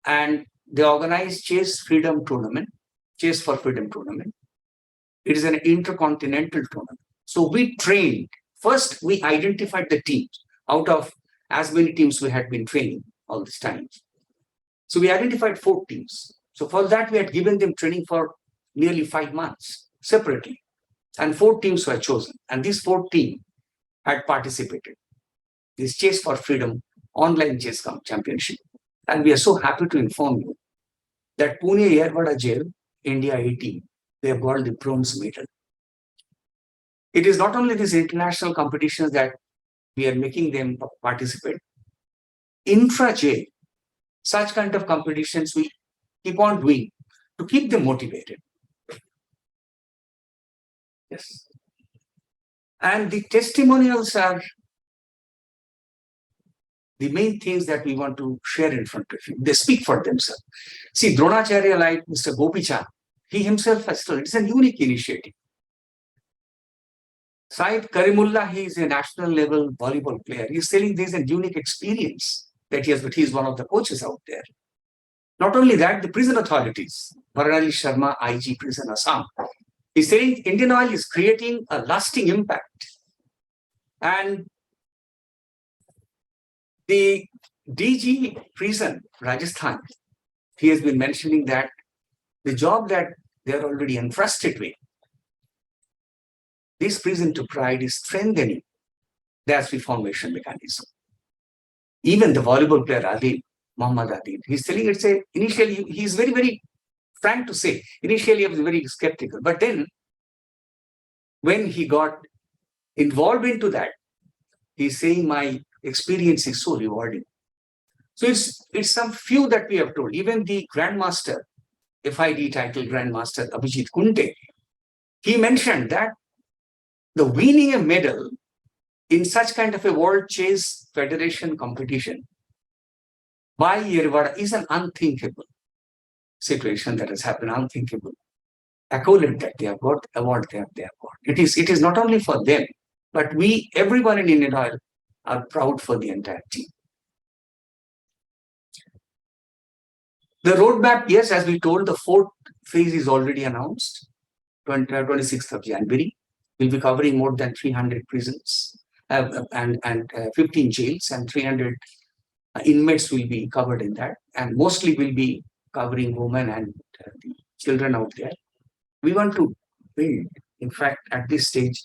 and they organized Chess Freedom Tournament, Chess for Freedom Tournament. It is an intercontinental tournament. So we trained, first we identified the teams out of as many teams we had been training all this time. So we identified 4 teams. So for that, we had given them training for nearly 5 months separately. And 4 teams were chosen. And these 4 teams had participated. this Chase for Freedom online chess championship. And we are so happy to inform you that Pune Yerwada Jail, India 18, they have got the bronze medal. It is not only these international competitions that we are making them participate. Intra-jail, such kind of competitions we keep on doing to keep them motivated. Yes. And the testimonials are the main things that we want to share in front of you. They speak for themselves. See, Dronacharya, like Mr. Gopichand, he himself has told it's a unique initiative. Syed Karimullah, he is a national level volleyball player. He's telling there's a unique experience that he has, but he's one of the coaches out there. Not only that, the prison authorities, Bharanali Sharma, IG Prison Assam, he's saying Indian Oil is creating a lasting impact. And the DG Prison, Rajasthan, he has been mentioning that the job that they're already entrusted with, this prison to pride is strengthening the reformation mechanism. Even the volleyball player Adil, Muhammad Adil, he's telling it's a, initially, he's very, very frank to say, initially I was very skeptical, but then when he got involved into that, he's saying my experience is so rewarding. So it's some few that we have told. Even the Grandmaster, FID title Grandmaster Abhijit Kunte, he mentioned that the winning a medal in such kind of a World Chess Federation competition by Yerwada is an unthinkable situation that has happened, unthinkable. Accolade that they have got, award that they have got. It is not only for them, but we, everyone in Indian Oil, are proud for the entire team. The roadmap, yes, as we told, the fourth phase is already announced, 26th of January. We'll be covering more than 300 prisons and 15 jails, and 300 inmates will be covered in that. And mostly will be covering women and the children out there. We want to build, in fact, at this stage,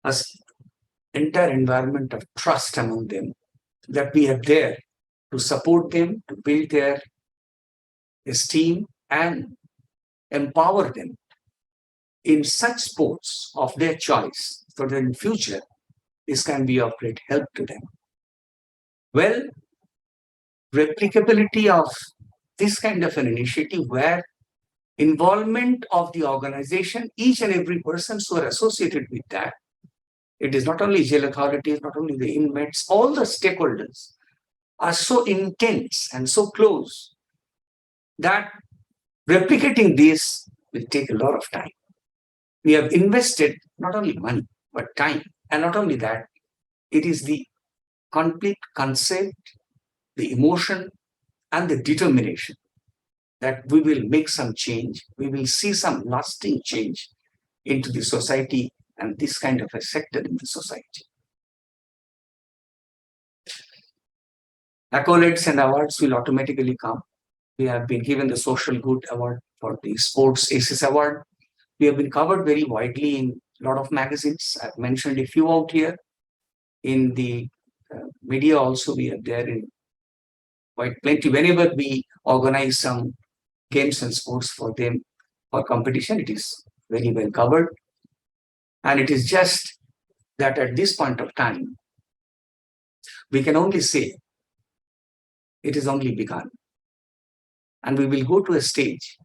an entire environment of trust among them, that we are there to support them, to build their esteem and empower them in such sports of their choice, so that in future, this can be of great help to them. Well, replicability of this kind of an initiative where involvement of the organization, each and every person who are associated with that, it is not only jail authorities, not only the inmates, all the stakeholders are so intense and so close that replicating this will take a lot of time. We have invested not only money, but time. And not only that, it is the complete concept, the emotion, and the determination that we will make some change. We will see some lasting change into the society and this kind of a sector in the society. Accolades and awards will automatically come. We have been given the Social Good Award for the Sports ACES Award. We have been covered very widely in a lot of magazines. I've mentioned a few out here. In the media also, we are there in quite plenty. Whenever we organize some games and sports for them for competition, it is very well covered. And it is just that at this point of time, we can only say it is only begun. And we will go to a stage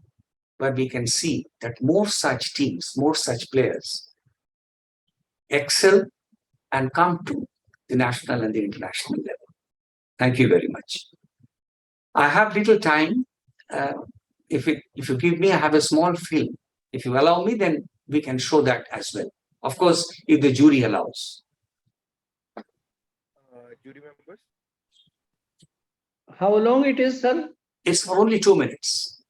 where we can see that more such teams, more such players excel and come to the national and the international level. Thank you very much. I have little time. If you give me, I have a small film. If you allow me, then we can show that as well. Of course, if the jury allows. Jury members? How long it is, sir? It's for only 2 minutes.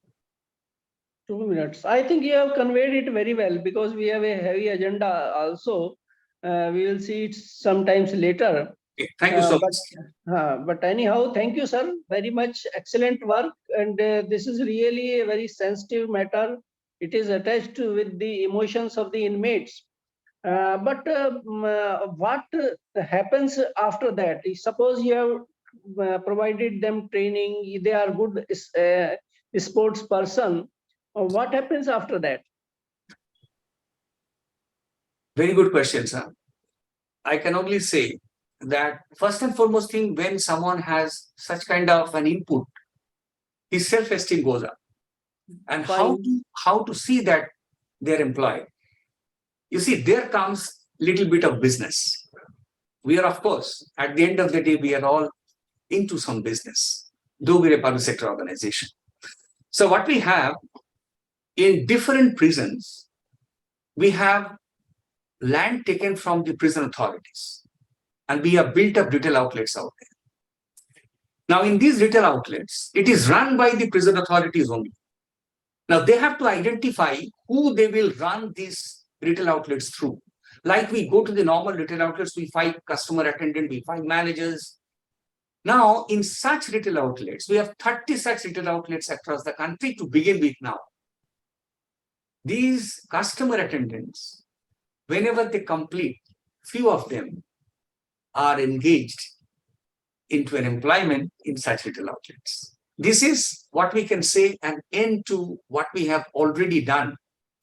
2 minutes. I think you have conveyed it very well, because we have a heavy agenda also. We will see it sometimes later. Okay, thank you so much. But anyhow, thank you, sir. Very much excellent work. And this is really a very sensitive matter. It is attached with the emotions of the inmates. What happens after that? Suppose you have provided them training, they are good sports person. What happens after that? Very good question, sir. I can only say that first and foremost thing, when someone has such kind of an input, his self-esteem goes up. And how to see that they're employed? You see, there comes little bit of business. We are, of course, at the end of the day, we are all into some business, though we're a public sector organization. So what we have in different prisons, we have land taken from the prison authorities, and we have built up retail outlets out there. Now, in these retail outlets, it is run by the prison authorities only. Now, they have to identify who they will run these retail outlets through. Like we go to the normal retail outlets, we find customer attendant, we find managers. Now, in such retail outlets, we have 30 such retail outlets across the country to begin with now. These customer attendants, whenever they complete, few of them are engaged into an employment in such retail outlets. This is what we can say an end to what we have already done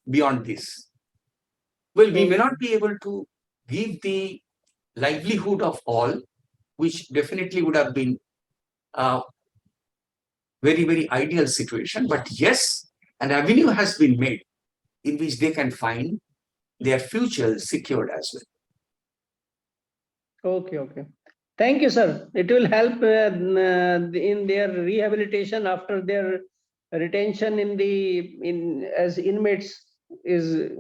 beyond this. Well, we may not be able to give the livelihood of all, which definitely would have been a very, very ideal situation. But yes, an avenue has been made in which they can find their future secured as well. Okay. Thank you, sir. It will help in their rehabilitation after their retention as inmates is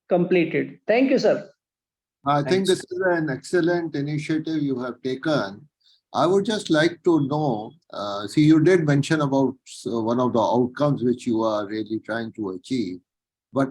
completed. Thank you, sir. I think this is an excellent initiative you have taken. I would just like to know, see, you did mention about one of the outcomes which you are really trying to achieve, but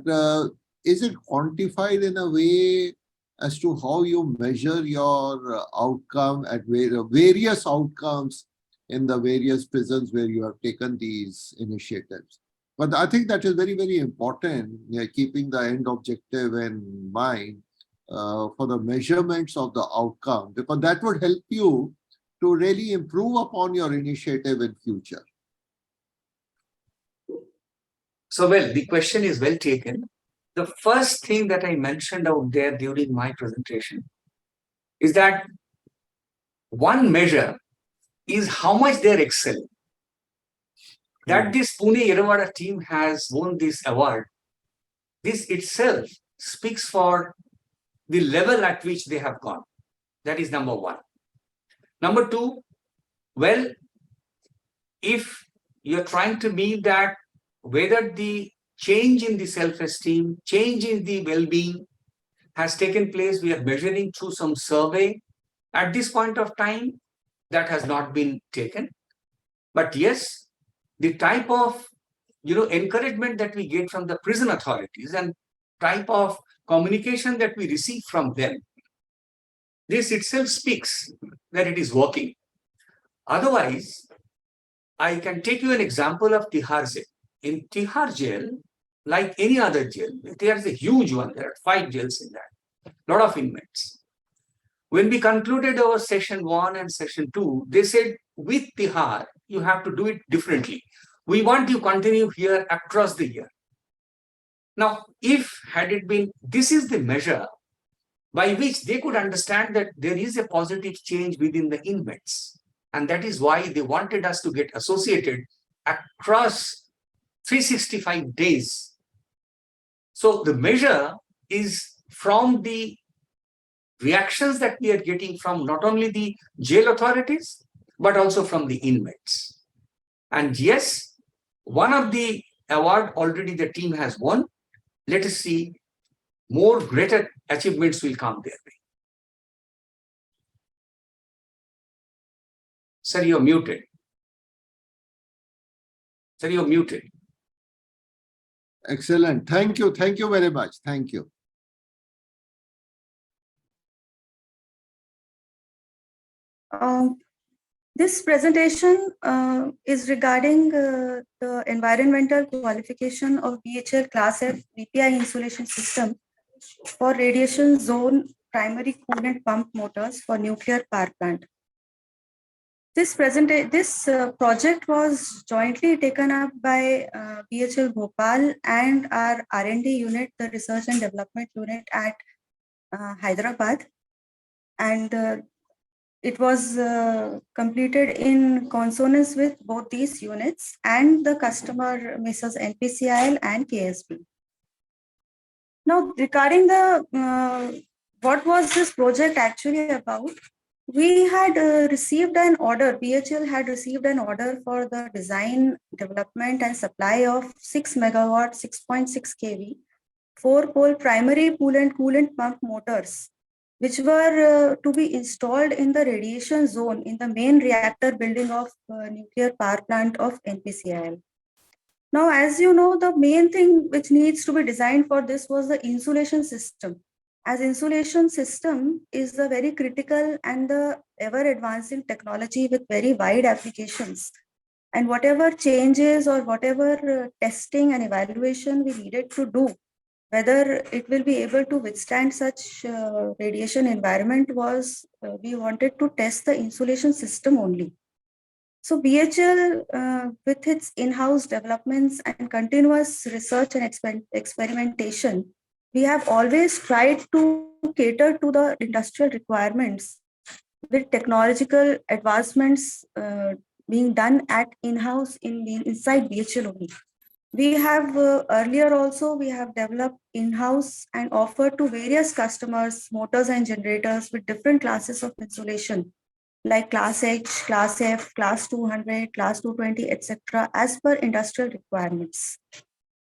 is it quantified in a way as to how you measure your outcome at various outcomes in the various prisons where you have taken these initiatives? But I think that is very, very important, keeping the end objective in mind for the measurements of the outcome, because that would help you to really improve upon your initiative in future. So, well, the question is well taken. The first thing that I mentioned out there during my presentation is that one measure is how much they're excelling. That this Pune Yerawada team has won this award, this itself speaks for the level at which they have gone. That is number one. Number two, well, if you're trying to mean that whether the change in the self-esteem, change in the well-being has taken place, we are measuring through some survey. At this point of time, that has not been taken. But yes, the type of encouragement that we get from the prison authorities and type of communication that we receive from them, this itself speaks that it is working. Otherwise, I can take you an example of Tihar Jail. In Tihar Jail, like any other jail, there is a huge one. There are 5 jails in that, a lot of inmates. When we concluded our session 1 and session 2, they said, with Tihar, you have to do it differently. We want you to continue here across the year. Now, had it been, this is the measure by which they could understand that there is a positive change within the inmates. And that is why they wanted us to get associated across 365 days. So the measure is from the reactions that we are getting from not only the jail authorities, but also from the inmates. And yes, one of the award already the team has won. Let us see, more greater achievements will come their way. Sir, you're muted. Sir, you're muted. Excellent. Thank you. Thank you very much. Thank you. This presentation is regarding the environmental qualification of BHL Class F BPI insulation system for radiation zone primary coolant pump motors for nuclear power plant. This project was jointly taken up by BHL Bhopal and our R&D unit, the Research and Development Unit at Hyderabad. And it was completed in consonance with both these units and the customer, Mrs. NPCIL and KSB. Now, regarding the what was this project actually about? We had received an order, BHL had received an order for the design, development and supply of 6 megawatt, 6.6 kV, 4-pole primary coolant pump motors, which were to be installed in the radiation zone in the main reactor building of nuclear power plant of NPCIL. Now, as you know, the main thing which needs to be designed for this was the insulation system. As insulation system is the very critical and the ever advancing technology with very wide applications. And whatever changes or whatever testing and evaluation we needed to do, whether it will be able to withstand such radiation environment was, we wanted to test the insulation system only. So BHL, with its in-house developments and continuous research and experimentation, we have always tried to cater to the industrial requirements with technological advancements being done at in-house inside BHL only. We have earlier also, we have developed in-house and offered to various customers, motors and generators with different classes of insulation, like class H, class F, class 200, class 220, etc., as per industrial requirements.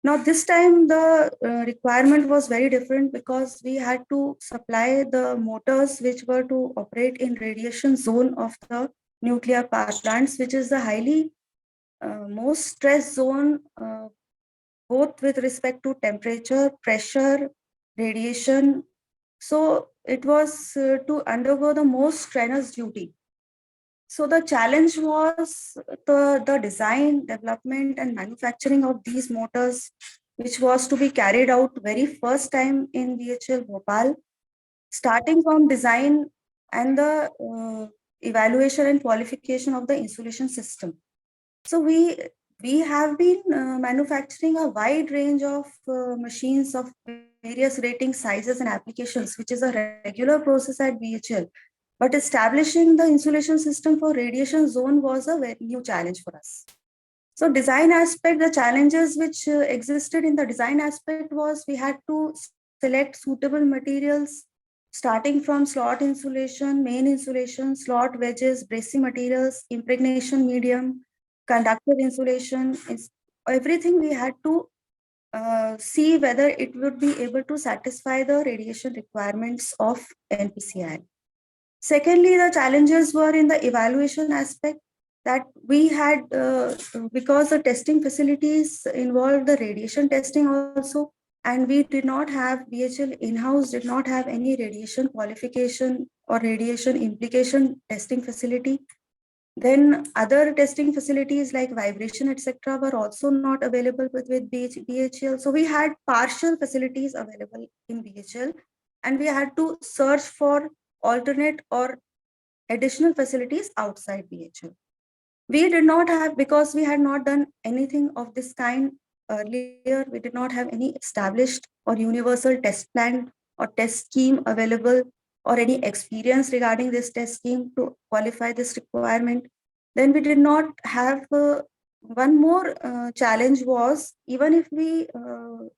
Now, this time the requirement was very different because we had to supply the motors which were to operate in radiation zone of the nuclear power plants, which is the highly most stress zone, both with respect to temperature, pressure, radiation. So it was to undergo the most strenuous duty. So the challenge was the design, development and manufacturing of these motors, which was to be carried out very first time in BHL Bhopal, starting from design and the evaluation and qualification of the insulation system. So we have been manufacturing a wide range of machines of various rating sizes and applications, which is a regular process at BHL. But establishing the insulation system for radiation zone was a very new challenge for us. So design aspect, the challenges which existed in the design aspect was we had to select suitable materials, starting from slot insulation, main insulation, slot wedges, bracing materials, impregnation medium, conductive insulation, everything we had to see whether it would be able to satisfy the radiation requirements of NPCIL. Secondly, the challenges were in the evaluation aspect that we had, because the testing facilities involved the radiation testing also, and we did not have, BHL in-house did not have any radiation qualification or radiation implication testing facility. Then other testing facilities like vibration, etc., were also not available with BHL. So we had partial facilities available in BHL, and we had to search for alternate or additional facilities outside BHL. We did not have, because we had not done anything of this kind earlier, we did not have any established or universal test plan or test scheme available or any experience regarding this test scheme to qualify this requirement. Then we did not have one more challenge was, even if we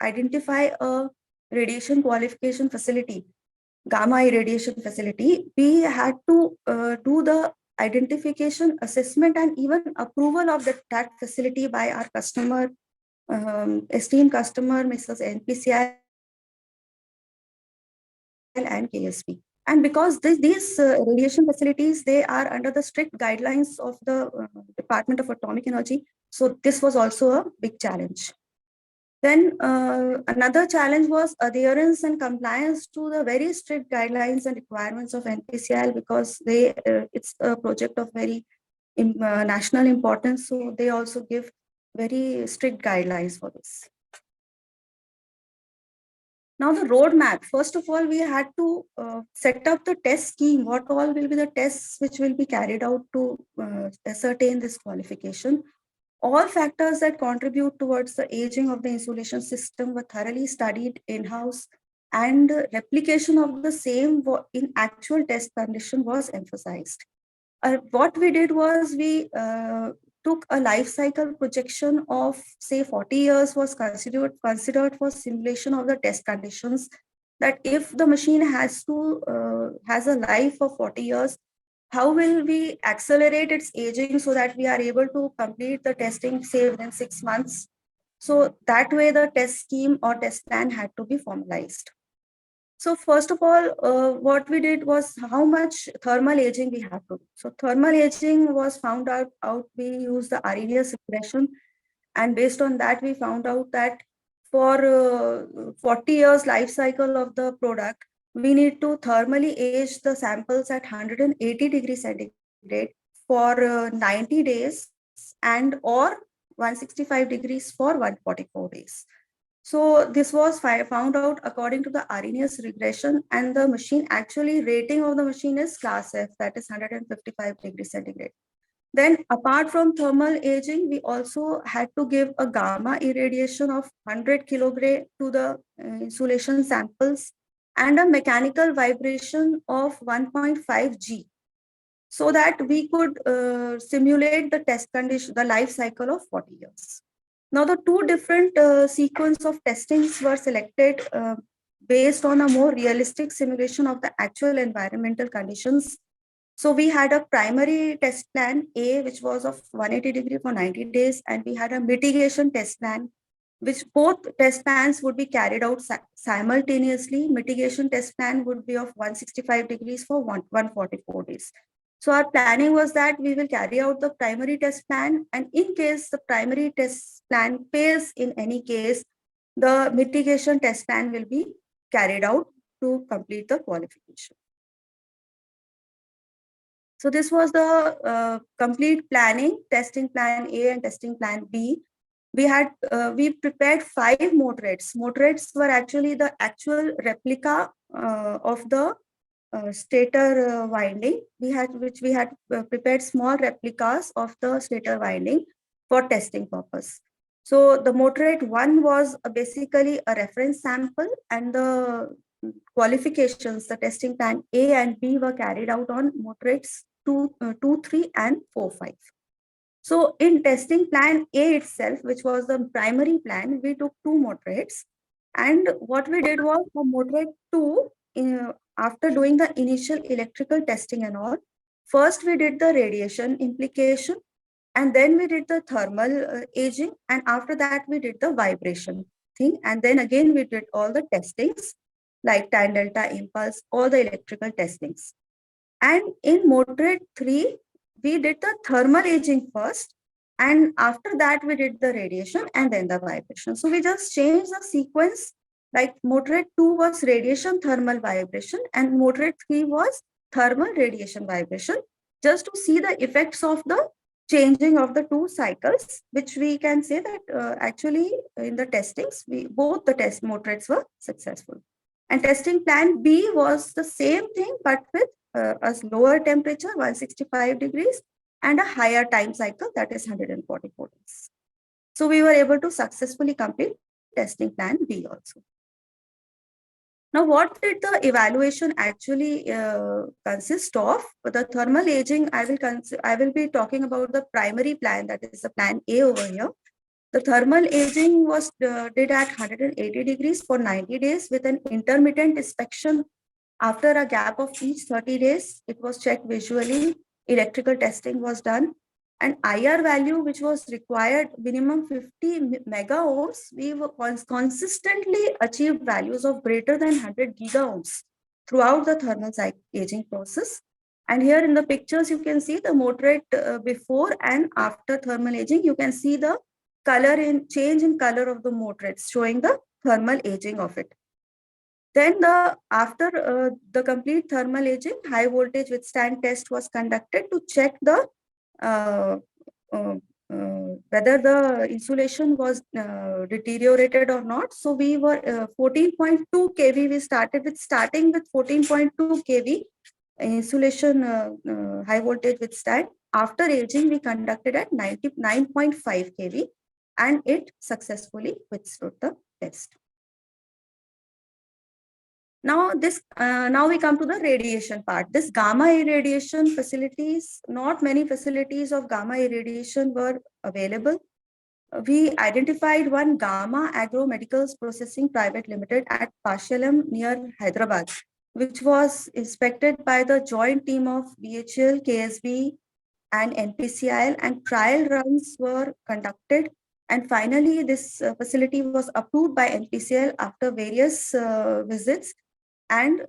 identify a radiation qualification facility, gamma irradiation facility, we had to do the identification, assessment, and even approval of that facility by our customer, esteemed customer, Mrs. NPCIL and KSB. And because these radiation facilities, they are under the strict guidelines of the Department of Atomic Energy. So this was also a big challenge. Then another challenge was adherence and compliance to the very strict guidelines and requirements of NPCIL, because it's a project of very national importance. So they also give very strict guidelines for this. Now the roadmap, first of all, we had to set up the test scheme. What all will be the tests which will be carried out to ascertain this qualification. All factors that contribute towards the aging of the insulation system were thoroughly studied in-house, and replication of the same in actual test condition was emphasized. What we did was we took a life cycle projection of say 40 years was considered for simulation of the test conditions, that if the machine has a life of 40 years, how will we accelerate its aging so that we are able to complete the testing say within 6 months. So that way the test scheme or test plan had to be formalized. So first of all, what we did was how much thermal aging we have to do. So thermal aging was found out we used the Arrhenius regression, and based on that we found out that for 40 years life cycle of the product, we need to thermally age the samples at 180 degrees centigrade for 90 days and or 165 degrees for 144 days. So this was found out according to the Arrhenius regression, and the machine actually rating of the machine is class F, that is 155 degrees centigrade. Then apart from thermal aging, we also had to give a gamma irradiation of 100 kilogram to the insulation samples and a mechanical vibration of 1.5 G, so that we could simulate the test condition, the life cycle of 40 years. Now, the two different sequence of testings were selected based on a more realistic simulation of the actual environmental conditions. So we had a primary test plan A, which was of 180 degree for 90 days, and we had a mitigation test plan, which both test plans would be carried out simultaneously. Mitigation test plan would be of 165 degrees for 144 days. So our planning was that we will carry out the primary test plan, and in case the primary test plan fails in any case, the mitigation test plan will be carried out to complete the qualification. So this was the complete planning, testing plan A and testing plan B. We prepared 5 motorheads. Motorheads were actually the actual replica of the stator winding. We had prepared small replicas of the stator winding for testing purpose. So the motorhead 1 was basically a reference sample, and the qualifications, the testing plan A and B were carried out on motorheads 2, 3 and 4, 5. So in testing plan A itself, which was the primary plan, we took 2 motorheads, and what we did was for motorhead 2, after doing the initial electrical testing and all, first we did the radiation implication, and then we did the thermal aging, and after that we did the vibration thing, and then again we did all the testings like tan delta impulse, all the electrical testings. And in motorhead 3, we did the thermal aging first, and after that we did the radiation and then the vibration. So we just changed the sequence, like motorhead 2 was radiation thermal vibration and motorhead 3 was thermal radiation vibration, just to see the effects of the changing of the 2 cycles, which we can say that actually in the testings, both the test motorheads were successful. And testing plan B was the same thing, but with a lower temperature, 165 degrees, and a higher time cycle, that is 144 days. So we were able to successfully complete testing plan B also. Now, what did the evaluation actually consist of? For the thermal aging, I will be talking about the primary plan, that is the plan A over here. The thermal aging was did at 180 degrees for 90 days with an intermittent inspection. After a gap of each 30 days, it was checked visually, electrical testing was done, and IR value, which was required minimum 50 mega ohms, we were consistently achieved values of greater than 100 giga ohms throughout the thermal aging process. And here in the pictures, you can see the motorhead before and after thermal aging. You can see the change in color of the motorheads showing the thermal aging of it. Then after the complete thermal aging, high voltage withstand test was conducted to check the whether the insulation was deteriorated or not. So we were 14.2 kV. We starting with 14.2 kV insulation high voltage withstand. After aging, we conducted at 99.5 kV, and it successfully withstood the test. Now we come to the radiation part. This gamma irradiation facilities, not many facilities of gamma irradiation were available. We identified one Gamma Agro Medicals Processing Private Limited at Pashalam near Hyderabad, which was inspected by the joint team of BHL, KSB, and NPCIL, and trial runs were conducted. And finally, this facility was approved by NPCIL after various visits, and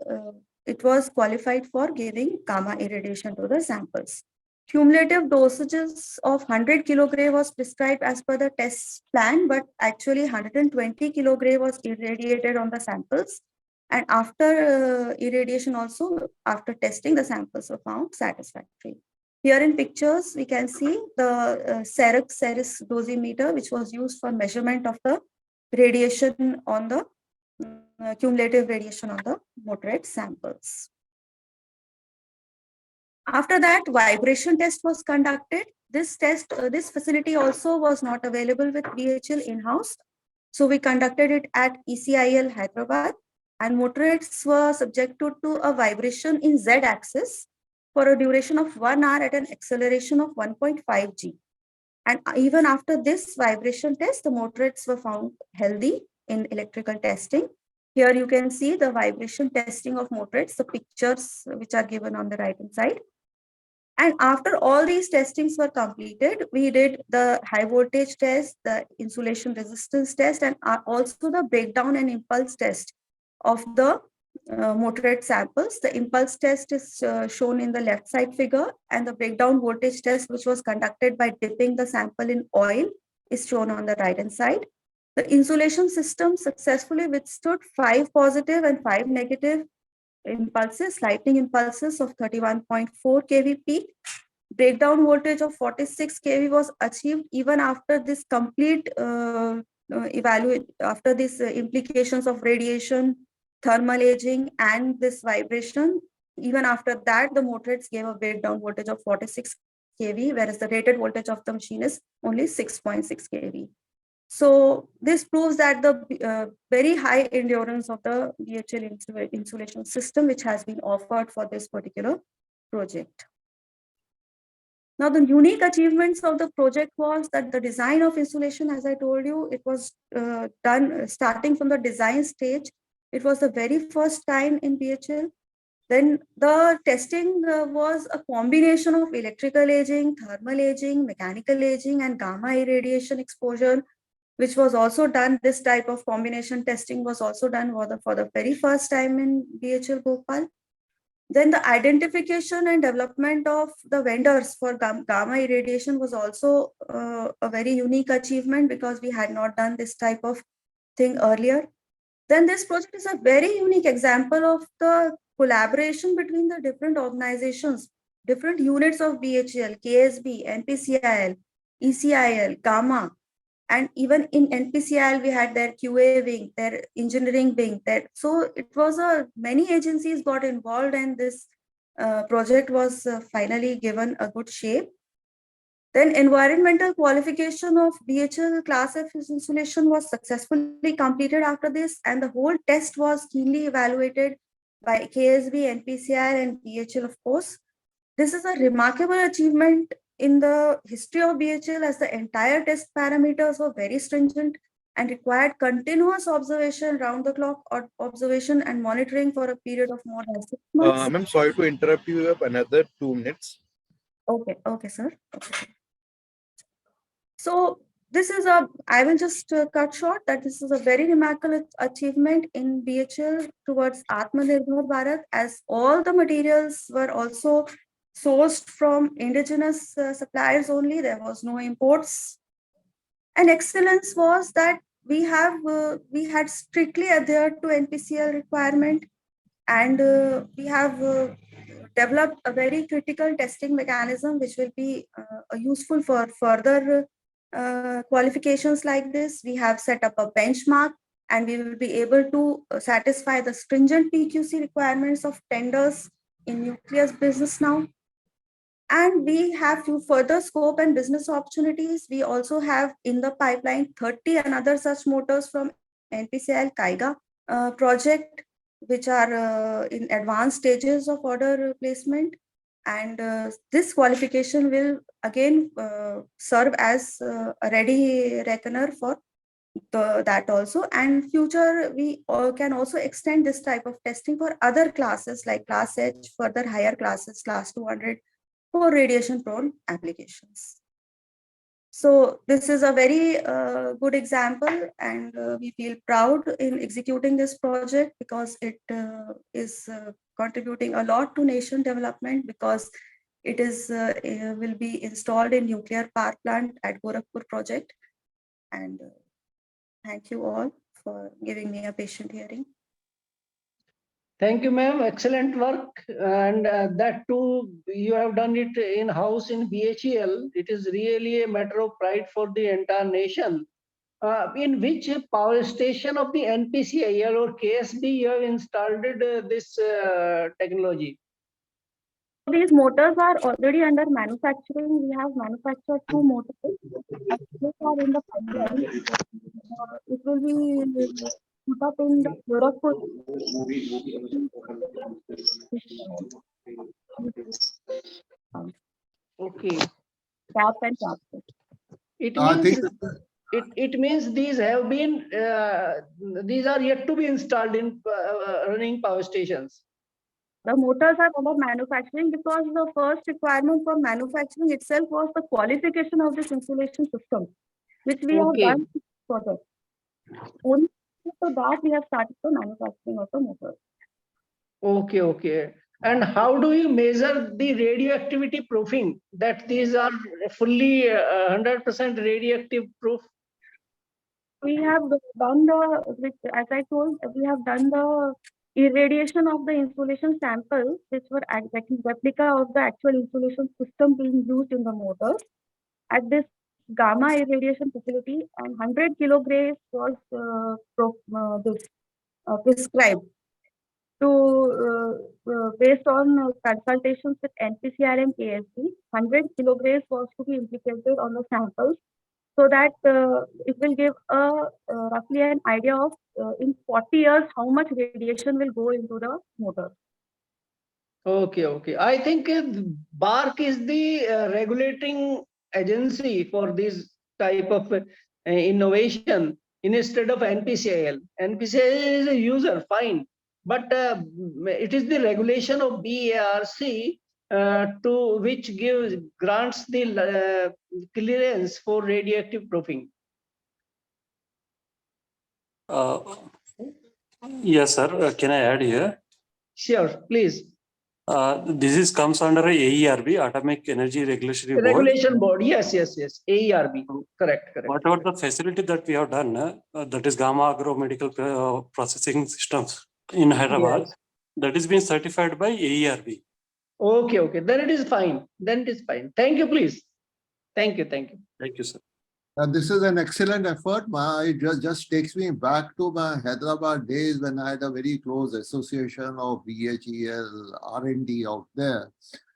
it was qualified for giving gamma irradiation to the samples. Cumulative dosages of 100 kilogray was prescribed as per the test plan, but actually 120 kilogray was irradiated on the samples. And after irradiation also, after testing, the samples were found satisfactory. Here in pictures, we can see the Ceres dosimeter, which was used for measurement of the radiation on the cumulative radiation on the moderate samples. After that, vibration test was conducted. This facility also was not available with BHL in-house. So we conducted it at ECIL Hyderabad, and moderates were subjected to a vibration in Z-axis for a duration of 1 hour at an acceleration of 1.5 G. And even after this vibration test, the moderates were found healthy in electrical testing. Here you can see the vibration testing of moderates, the pictures which are given on the right-hand side. And after all these testings were completed, we did the high voltage test, the insulation resistance test, and also the breakdown and impulse test of the moderate samples. The impulse test is shown in the left side figure, and the breakdown voltage test, which was conducted by dipping the sample in oil, is shown on the right hand side. The insulation system successfully withstood 5 positive and 5 negative impulses, lightning impulses of 31.4 kV peak. Breakdown voltage of 46 kV was achieved even after this complete after these implications of radiation, thermal aging, and this vibration. Even after that, the moderates gave a breakdown voltage of 46 kV, whereas the rated voltage of the machine is only 6.6 kV. So this proves that the very high endurance of the BHL insulation system, which has been offered for this particular project. Now, the unique achievements of the project was that the design of insulation, as I told you, it was done starting from the design stage. It was the very first time in BHL. Then the testing was a combination of electrical aging, thermal aging, mechanical aging, and gamma irradiation exposure, which was also done. This type of combination testing was also done for the very first time in BHL Bhopal. Then the identification and development of the vendors for gamma irradiation was also a very unique achievement, because we had not done this type of thing earlier. Then this project is a very unique example of the collaboration between the different organizations, different units of BHL, KSB, NPCIL, ECIL, Gamma. And even in NPCIL, we had their QA wing, their engineering wing. So it was many agencies got involved, and this project was finally given a good shape. Then environmental qualification of BHL Class F insulation was successfully completed after this, and the whole test was keenly evaluated by KSB, NPCIL, and BHL, of course. This is a remarkable achievement in the history of BHL, as the entire test parameters were very stringent and required continuous observation, round the clock observation and monitoring for a period of more than 6 months. Ma'am, sorry to interrupt you. You have another 2 minutes. Okay, sir. Okay. So this is I will just cut short that this is a very remarkable achievement in BHL towards Atmanirbhar Bharat, as all the materials were also sourced from indigenous suppliers only. There was no imports. And excellence was that we had strictly adhered to NPCL requirement, and we have developed a very critical testing mechanism, which will be useful for further qualifications like this. We have set up a benchmark, and we will be able to satisfy the stringent PQC requirements of tenders in nuclear business now. And we have few further scope and business opportunities. We also have in the pipeline 30 another such motors from NPCIL Kaiga project, which are in advanced stages of order placement. And this qualification will again serve as a ready reckoner for that also. And future, we can also extend this type of testing for other classes like class H, further higher classes, class 200, for radiation prone applications. So this is a very good example, and we feel proud in executing this project because it is contributing a lot to nation development, because it is will be installed in nuclear power plant at Gorakhpur project. And thank you all for giving me a patient hearing. Thank you, ma'am. Excellent work. And that too, you have done it in-house in BHEL. It is really a matter of pride for the entire nation. In which power station of the NPCIL or KSB you have installed this technology? These motors are already under manufacturing. We have manufactured 2 motors. They are in the pipeline. It will be put up in the Gorakhpur. Okay. Tap and tap. It means these have been these are yet to be installed in running power stations. The motors are under manufacturing because the first requirement for manufacturing itself was the qualification of this insulation system, which we have done further. Only for that we have started the manufacturing of the motors. Okay, okay. And how do you measure the radioactivity proofing, that these are fully 100% radioactive proof? We have done as I told, we have done the irradiation of the insulation samples, which were exactly replica of the actual insulation system being used in the motor at this gamma irradiation facility, and 100 kilograms was prescribed to based on consultations with NPCIL and KSB. 100 kilograms was to be implicated on the samples, so that it will give a roughly an idea of in 40 years how much radiation will go into the motor. Okay, okay. I think BARC is the regulating agency for this type of innovation instead of NPCIL. NPCIL is a user, fine, but it is the regulation of BARC to which grants the clearance for radioactive proofing. Yes, sir. Can I add here? Sure, please. This comes under AERB, Atomic Energy Regulatory Board. Regulation Board, yes, yes, yes. AERB, correct. Whatever the facility that we have done, that is Gamma Agro Medical Processing Systems in Hyderabad, yes. That is being certified by AERB. Okay, okay. Then it is fine. Then it is fine. Thank you, please. Thank you, thank you. Thank you, sir. This is an excellent effort. It just takes me back to my Hyderabad days when I had a very close association of BHEL R&D out there.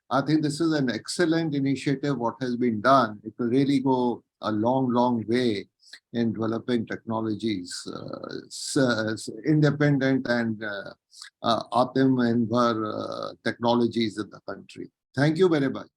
I think this is an excellent initiative, what has been done. It will really go a long, long way in developing technologies, independent and Atmanirbhar technologies in the country. Thank you very much.